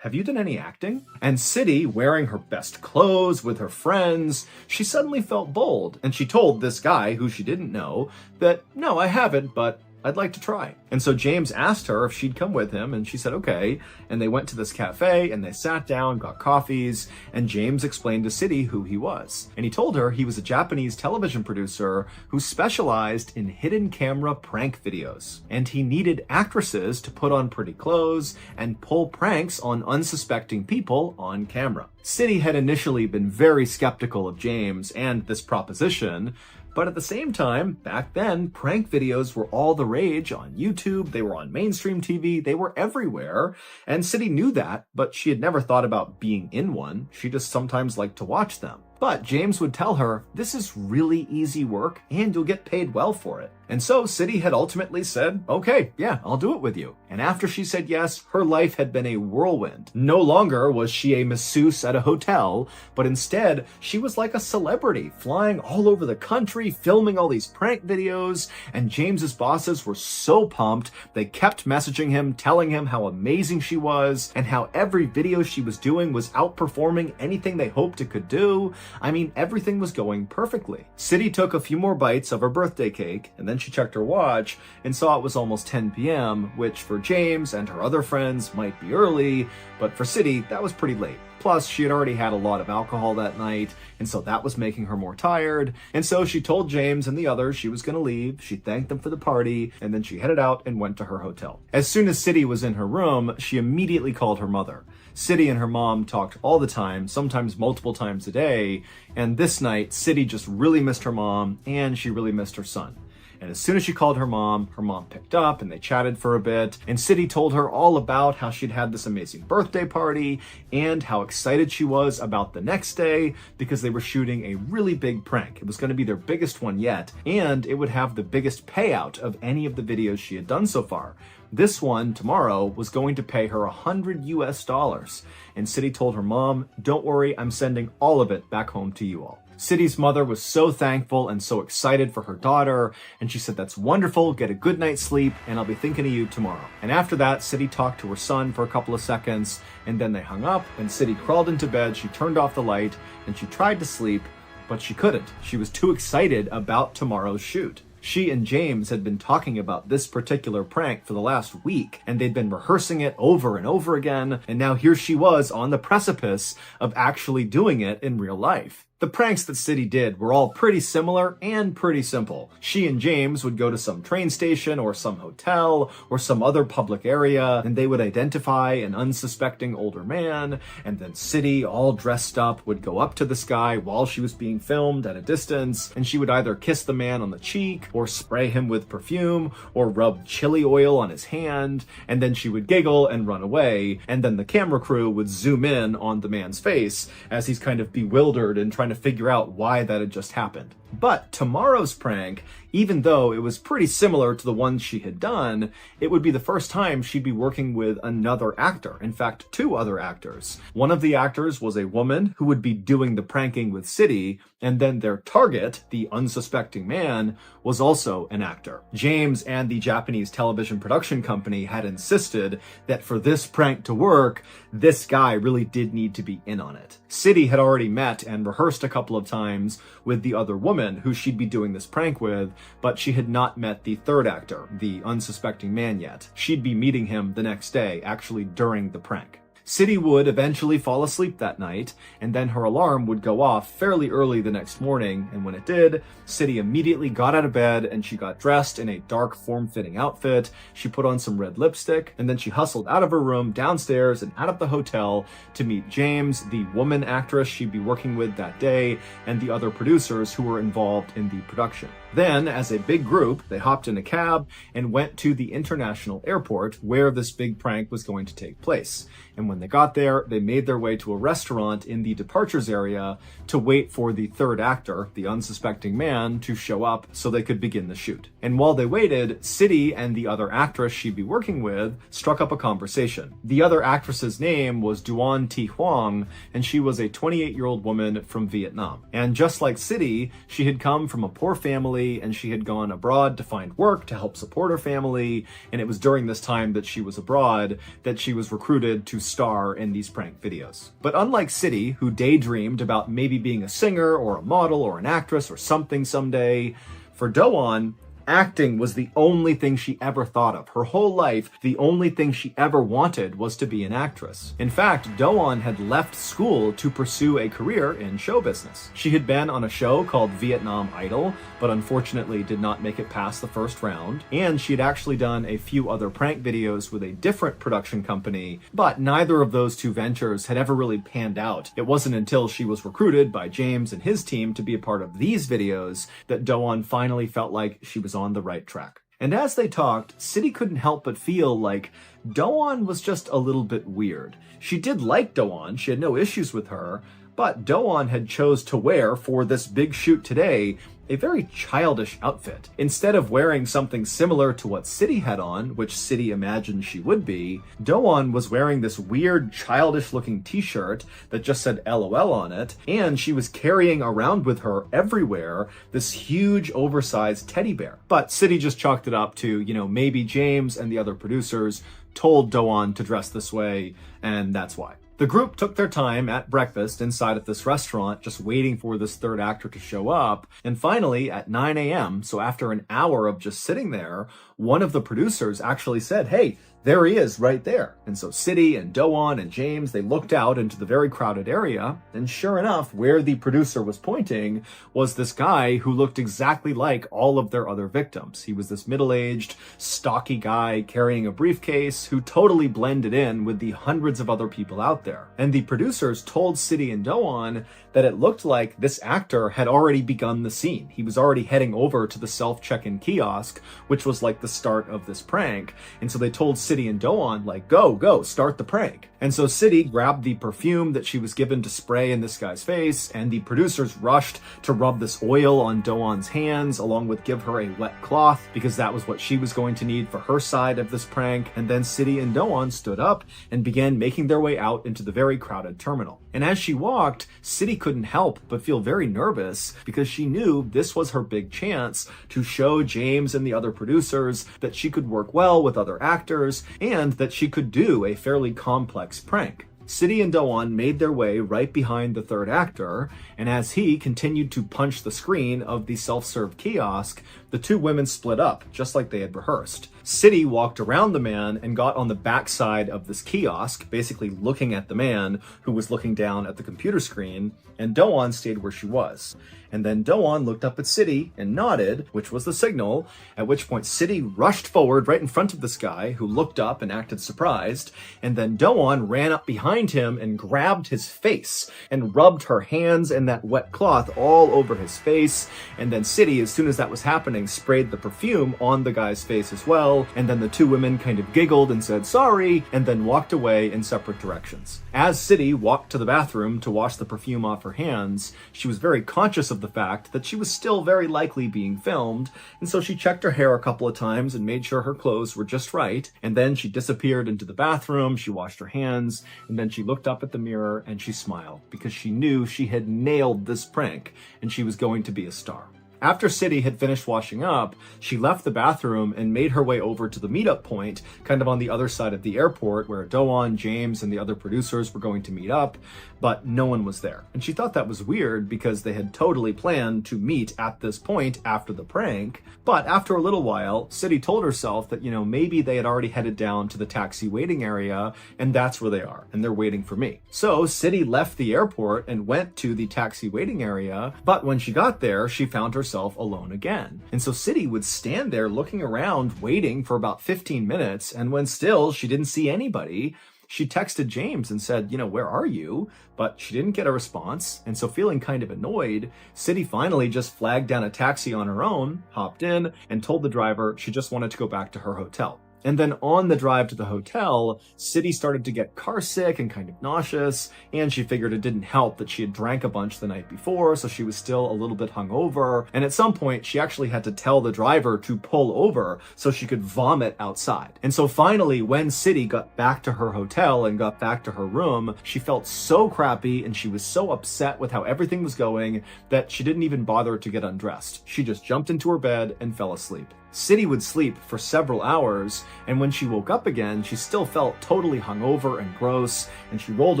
"Have you done any acting?" And City, wearing her best clothes with her friends, she suddenly felt bold, and she told this guy, who she didn't know, that, "No, I haven't, but I'd like to try." And so James asked her if she'd come with him, and she said okay. And they went to this cafe, and they sat down, got coffees, and James explained to City who he was. And he told her he was a Japanese television producer who specialized in hidden camera prank videos. And he needed actresses to put on pretty clothes and pull pranks on unsuspecting people on camera. City had initially been very skeptical of James and this proposition, but at the same time, back then, prank videos were all the rage on YouTube, they were on mainstream TV, they were everywhere, and City knew that, but she had never thought about being in one. She just sometimes liked to watch them. But James would tell her, "This is really easy work, and you'll get paid well for it." And so City had ultimately said, "Okay, yeah, I'll do it with you." And after she said yes, her life had been a whirlwind. No longer was she a masseuse at a hotel, but instead, she was like a celebrity, flying all over the country, filming all these prank videos, and James's bosses were so pumped, they kept messaging him, telling him how amazing she was, and how every video she was doing was outperforming anything they hoped it could do. I mean, everything was going perfectly. City took a few more bites of her birthday cake, and then she checked her watch and saw it was almost 10 p.m., which for James and her other friends might be early, but for City, that was pretty late. Plus, she had already had a lot of alcohol that night, and so that was making her more tired. And so she told James and the others she was going to leave. She thanked them for the party, and then she headed out and went to her hotel. As soon as City was in her room, she immediately called her mother. City and her mom talked all the time, sometimes multiple times a day, and this night, City just really missed her mom, and she really missed her son. And as soon as she called her mom picked up and they chatted for a bit. And City told her all about how she'd had this amazing birthday party and how excited she was about the next day because they were shooting a really big prank. It was going to be their biggest one yet, and it would have the biggest payout of any of the videos she had done so far. This one, tomorrow, was going to pay her $100 US. And City told her mom, "Don't worry, I'm sending all of it back home to you all." City's mother was so thankful and so excited for her daughter, and she said, "That's wonderful, get a good night's sleep, and I'll be thinking of you tomorrow." And after that, City talked to her son for a couple of seconds, and then they hung up, and City crawled into bed, she turned off the light, and she tried to sleep, but she couldn't. She was too excited about tomorrow's shoot. She and James had been talking about this particular prank for the last week, and they'd been rehearsing it over and over again, and now here she was on the precipice of actually doing it in real life. The pranks that City did were all pretty similar and pretty simple. She and James would go to some train station or some hotel or some other public area, and they would identify an unsuspecting older man, and then City, all dressed up, would go up to this guy while she was being filmed at a distance, and she would either kiss the man on the cheek or spray him with perfume or rub chili oil on his hand, and then she would giggle and run away, and then the camera crew would zoom in on the man's face as he's kind of bewildered and trying to figure out why that had just happened. But tomorrow's prank, even though it was pretty similar to the ones she had done, it would be the first time she'd be working with another actor. In fact, two other actors. One of the actors was a woman who would be doing the pranking with City, and then their target, the unsuspecting man, was also an actor. James and the Japanese television production company had insisted that for this prank to work, this guy really did need to be in on it. City had already met and rehearsed a couple of times with the other woman who she'd be doing this prank with, but she had not met the third actor, the unsuspecting man, yet. She'd be meeting him the next day, actually during the prank. City would eventually fall asleep that night, and then her alarm would go off fairly early the next morning, and when it did, City immediately got out of bed and she got dressed in a dark form-fitting outfit, she put on some red lipstick, and then she hustled out of her room, downstairs, and out of the hotel to meet James, the woman actress she'd be working with that day, and the other producers who were involved in the production. Then, as a big group, they hopped in a cab and went to the international airport where this big prank was going to take place. And when they got there, they made their way to a restaurant in the departures area to wait for the third actor, the unsuspecting man, to show up so they could begin the shoot. And while they waited, City and the other actress she'd be working with struck up a conversation. The other actress's name was Duan Thi Huang, and she was a 28-year-old woman from Vietnam. And just like City, she had come from a poor family and she had gone abroad to find work to help support her family, and it was during this time that she was abroad that she was recruited to star in these prank videos. But unlike City, who daydreamed about maybe being a singer or a model or an actress or something someday, for Doan, acting was the only thing she ever thought of. Her whole life, the only thing she ever wanted was to be an actress. In fact, Doan had left school to pursue a career in show business. She had been on a show called Vietnam Idol, but unfortunately did not make it past the first round. And she had actually done a few other prank videos with a different production company, but neither of those two ventures had ever really panned out. It wasn't until she was recruited by James and his team to be a part of these videos that Doan finally felt like she was on the right track. And as they talked, City couldn't help but feel like Doan was just a little bit weird. She did like Doan, she had no issues with her, but Doan had chose to wear, for this big shoot today, a very childish outfit. Instead of wearing something similar to what City had on, which City imagined she would be, Doan was wearing this weird childish looking t-shirt that just said LOL on it, and she was carrying around with her everywhere this huge oversized teddy bear. But City just chalked it up to, maybe James and the other producers told Doan to dress this way, and that's why. The group took their time at breakfast inside of this restaurant, just waiting for this third actor to show up. And finally, at 9 a.m., so after an hour of just sitting there, one of the producers actually said, "Hey, there he is right there." And so City and Doan and James, they looked out into the very crowded area, and sure enough, where the producer was pointing was this guy who looked exactly like all of their other victims. He was this middle-aged, stocky guy carrying a briefcase who totally blended in with the hundreds of other people out there. And the producers told City and Doan that it looked like this actor had already begun the scene. He was already heading over to the self-check-in kiosk, which was like the start of this prank. And so they told City and Doan, like, go, start the prank. And so City grabbed the perfume that she was given to spray in this guy's face, and the producers rushed to rub this oil on Doan's hands, along with give her a wet cloth, because that was what she was going to need for her side of this prank. And then City and Doan stood up and began making their way out into the very crowded terminal. And as she walked, City couldn't help but feel very nervous, because she knew this was her big chance to show James and the other producers that she could work well with other actors, and that she could do a fairly complex prank. City and Doan made their way right behind the third actor, and as he continued to punch the screen of the self-serve kiosk, the two women split up, just like they had rehearsed. City walked around the man and got on the backside of this kiosk, basically looking at the man who was looking down at the computer screen, and Doan stayed where she was. And then Doan looked up at City and nodded, which was the signal, at which point City rushed forward right in front of this guy, who looked up and acted surprised, and then Doan ran up behind him and grabbed his face and rubbed her hands and that wet cloth all over his face. And then City, as soon as that was happening, happening, sprayed the perfume on the guy's face as well, and then the two women kind of giggled and said sorry, and then walked away in separate directions. As City walked to the bathroom to wash the perfume off her hands, she was very conscious of the fact that she was still very likely being filmed, and so she checked her hair a couple of times and made sure her clothes were just right, and then she disappeared into the bathroom, she washed her hands, and then she looked up at the mirror and she smiled, because she knew she had nailed this prank, and she was going to be a star. After City had finished washing up, she left the bathroom and made her way over to the meetup point, kind of on the other side of the airport, where Doan, James, and the other producers were going to meet up, but no one was there. And she thought that was weird because they had totally planned to meet at this point after the prank. But after a little while, City told herself that, maybe they had already headed down to the taxi waiting area, and that's where they are, and they're waiting for me. So City left the airport and went to the taxi waiting area, but when she got there, she found herself alone again. And so City would stand there looking around, waiting for about 15 minutes, and when still she didn't see anybody, she texted James and said, where are you? But she didn't get a response, and so feeling kind of annoyed, City finally just flagged down a taxi on her own, hopped in, and told the driver she just wanted to go back to her hotel. And then on the drive to the hotel, City started to get car sick and kind of nauseous, and she figured it didn't help that she had drank a bunch the night before, so she was still a little bit hungover, and at some point she actually had to tell the driver to pull over so she could vomit outside. And so finally, when City got back to her hotel and got back to her room, she felt so crappy and she was so upset with how everything was going that she didn't even bother to get undressed. She just jumped into her bed and fell asleep. City would sleep for several hours, and when she woke up again, she still felt totally hungover and gross, and she rolled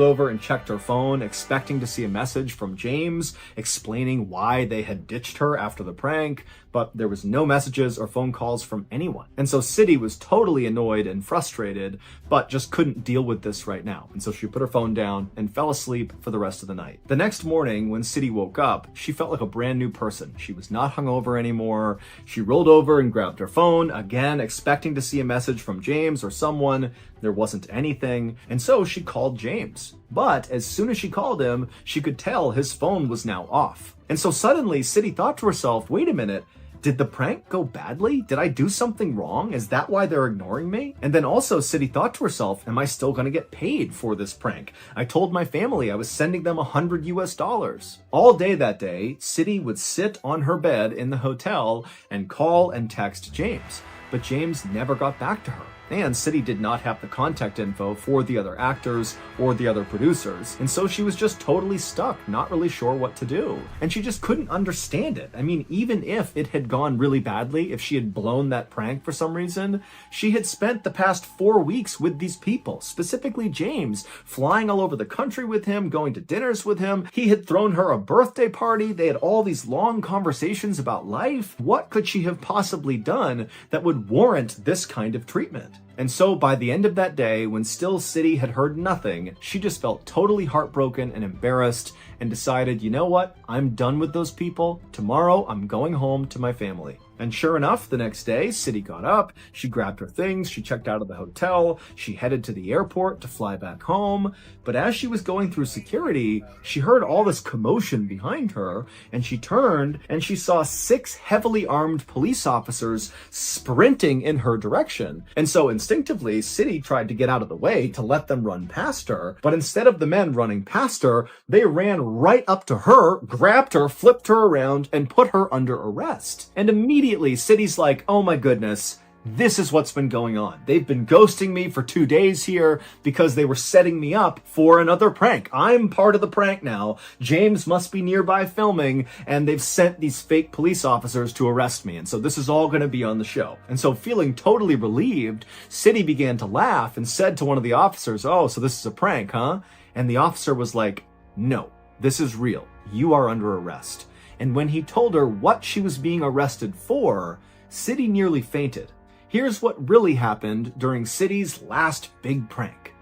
over and checked her phone, expecting to see a message from James explaining why they had ditched her after the prank, but there was no messages or phone calls from anyone. And so City was totally annoyed and frustrated, but just couldn't deal with this right now. And so she put her phone down and fell asleep for the rest of the night. The next morning, when City woke up, she felt like a brand new person. She was not hungover anymore. She rolled over and grabbed her phone, again, expecting to see a message from James or someone. There wasn't anything, and so she called James. But as soon as she called him, she could tell his phone was now off. And so suddenly, City thought to herself, wait a minute, did the prank go badly? Did I do something wrong? Is that why they're ignoring me? And then also City thought to herself, am I still gonna get paid for this prank? I told my family I was sending them $100. All day that day, City would sit on her bed in the hotel and call and text James. But James never got back to her. And City did not have the contact info for the other actors or the other producers, and so she was just totally stuck, not really sure what to do. And she just couldn't understand it. I mean, even if it had gone really badly, if she had blown that prank for some reason, she had spent the past 4 weeks with these people, specifically James, flying all over the country with him, going to dinners with him. He had thrown her a birthday party. They had all these long conversations about life. What could she have possibly done that would warrant this kind of treatment? And so by the end of that day, when still City had heard nothing, she just felt totally heartbroken and embarrassed and decided, you know what? I'm done with those people. Tomorrow, I'm going home to my family. And sure enough, the next day, City got up, she grabbed her things, she checked out of the hotel, she headed to the airport to fly back home. But as she was going through security, she heard all this commotion behind her, and she turned and she saw 6 heavily armed police officers sprinting in her direction. And so instinctively, City tried to get out of the way to let them run past her. But instead of the men running past her, they ran right up to her, grabbed her, flipped her around, and put her under arrest. And immediately, City's like, oh my goodness, this is what's been going on. They've been ghosting me for 2 days here because they were setting me up for another prank. I'm part of the prank now. James must be nearby filming, and they've sent these fake police officers to arrest me. And so this is all going to be on the show. And so feeling totally relieved, City began to laugh and said to one of the officers, oh, so this is a prank, huh? And the officer was like, no, this is real. You are under arrest. And when he told her what she was being arrested for, City nearly fainted. Here's what really happened during City's last big prank.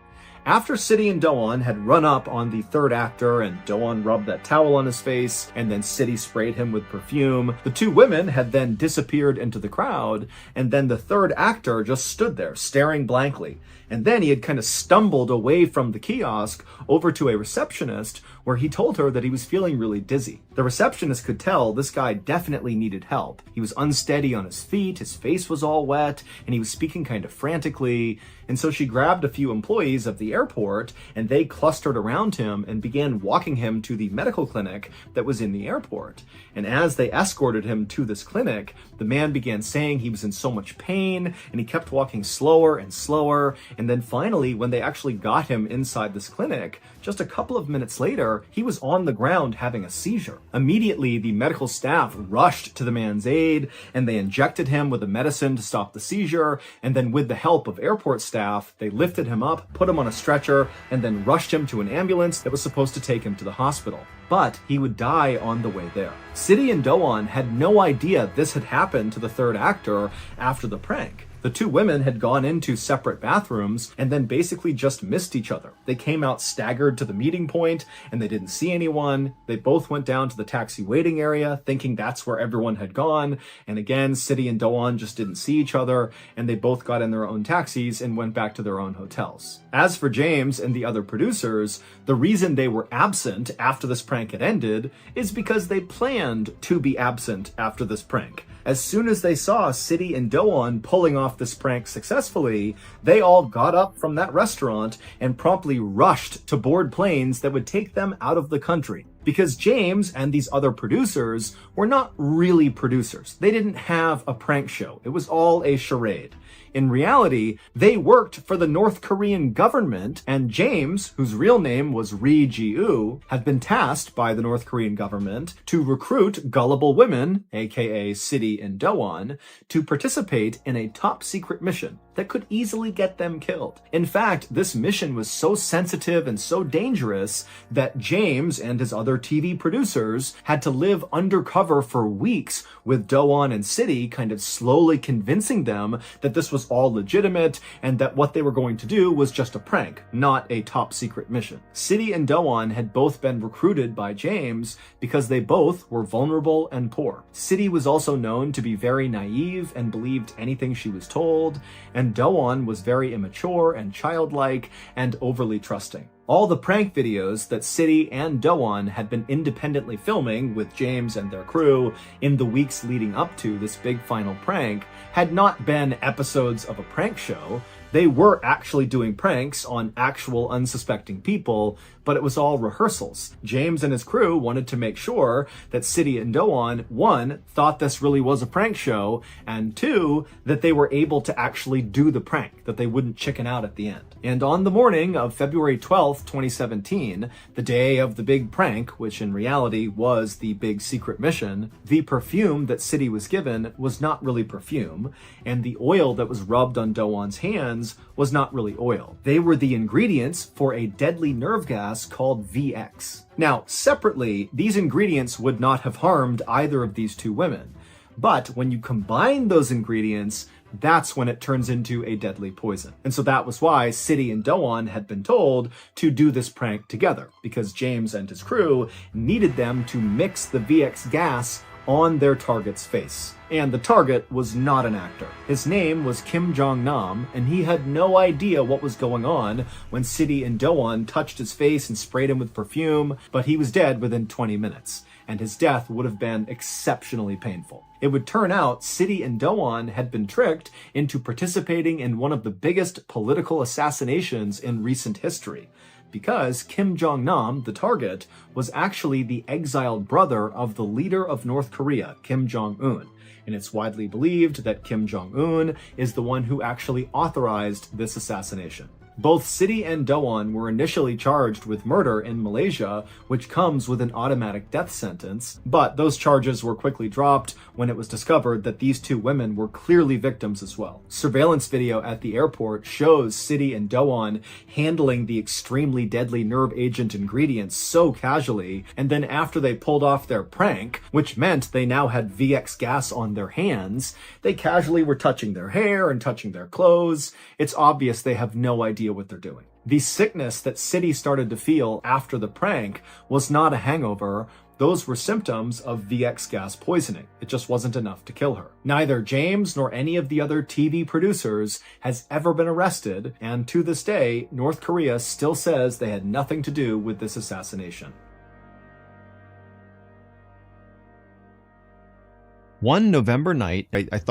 After City and Do-won had run up on the third actor and Do-won rubbed that towel on his face and then City sprayed him with perfume, the two women had then disappeared into the crowd, and then the third actor just stood there staring blankly. And then he had kind of stumbled away from the kiosk over to a receptionist where he told her that he was feeling really dizzy. The receptionist could tell this guy definitely needed help. He was unsteady on his feet, his face was all wet, and he was speaking kind of frantically. And so she grabbed a few employees of the airport and they clustered around him and began walking him to the medical clinic that was in the airport. And as they escorted him to this clinic, the man began saying he was in so much pain and he kept walking slower and slower. And then finally, when they actually got him inside this clinic, just a couple of minutes later, he was on the ground having a seizure. Immediately, the medical staff rushed to the man's aid and they injected him with a medicine to stop the seizure. And then with the help of airport staff, they lifted him up, put him on a stretcher, and then rushed him to an ambulance that was supposed to take him to the hospital. But he would die on the way there. City and Do-won had no idea this had happened to the third actor after the prank. The two women had gone into separate bathrooms and then basically just missed each other. They came out staggered to the meeting point and they didn't see anyone. They both went down to the taxi waiting area thinking that's where everyone had gone. And again, City and Do-won just didn't see each other and they both got in their own taxis and went back to their own hotels. As for James and the other producers, the reason they were absent after this prank had ended is because they planned to be absent after this prank. As soon as they saw City and Do-won pulling off this prank successfully, they all got up from that restaurant and promptly rushed to board planes that would take them out of the country. Because James and these other producers were not really producers. They didn't have a prank show. It was all a charade. In reality, they worked for the North Korean government, and James, whose real name was Ri Ji-woo, had been tasked by the North Korean government to recruit gullible women, aka City and Do-won, to participate in a top-secret mission that could easily get them killed. In fact, this mission was so sensitive and so dangerous that James and his other TV producers had to live undercover for weeks with Do-won and City kind of slowly convincing them that this was all legitimate and that what they were going to do was just a prank, not a top secret mission. City and Do-won had both been recruited by James because they both were vulnerable and poor. City was also known to be very naive and believed anything she was told, and Do-won was very immature and childlike and overly trusting. All the prank videos that City and Do-won had been independently filming with James and their crew in the weeks leading up to this big final prank had not been episodes of a prank show. They were actually doing pranks on actual unsuspecting people, but it was all rehearsals. James and his crew wanted to make sure that City and Do-won, one, thought this really was a prank show, and two, that they were able to actually do the prank, that they wouldn't chicken out at the end. And on the morning of February 12th, 2017, the day of the big prank, which in reality was the big secret mission, the perfume that City was given was not really perfume, and the oil that was rubbed on Do-won's hands was not really oil. They were the ingredients for a deadly nerve gas called VX. Now, separately, these ingredients would not have harmed either of these two women. But when you combine those ingredients, that's when it turns into a deadly poison. And so that was why City and Do-won had been told to do this prank together, because James and his crew needed them to mix the VX gas on their target's face. And the target was not an actor. His name was Kim Jong-nam, and he had no idea what was going on when City and Do-won touched his face and sprayed him with perfume, but he was dead within 20 minutes, and his death would have been exceptionally painful. It would turn out City and Do-won had been tricked into participating in one of the biggest political assassinations in recent history, because Kim Jong-nam, the target, was actually the exiled brother of the leader of North Korea, Kim Jong-un. And it's widely believed that Kim Jong-un is the one who actually authorized this assassination. Both City and Do-won were initially charged with murder in Malaysia, which comes with an automatic death sentence, but those charges were quickly dropped when it was discovered that these two women were clearly victims as well. Surveillance video at the airport shows City and Do-won handling the extremely deadly nerve agent ingredients so casually, and then after they pulled off their prank, which meant they now had VX gas on their hands, they casually were touching their hair and touching their clothes. It's obvious they have no idea what they're doing. The sickness that City started to feel after the prank was not a hangover. Those were symptoms of VX gas poisoning. It just wasn't enough to kill her. Neither James nor any of the other TV producers has ever been arrested, and to this day, North Korea still says they had nothing to do with this assassination. One November night, I thought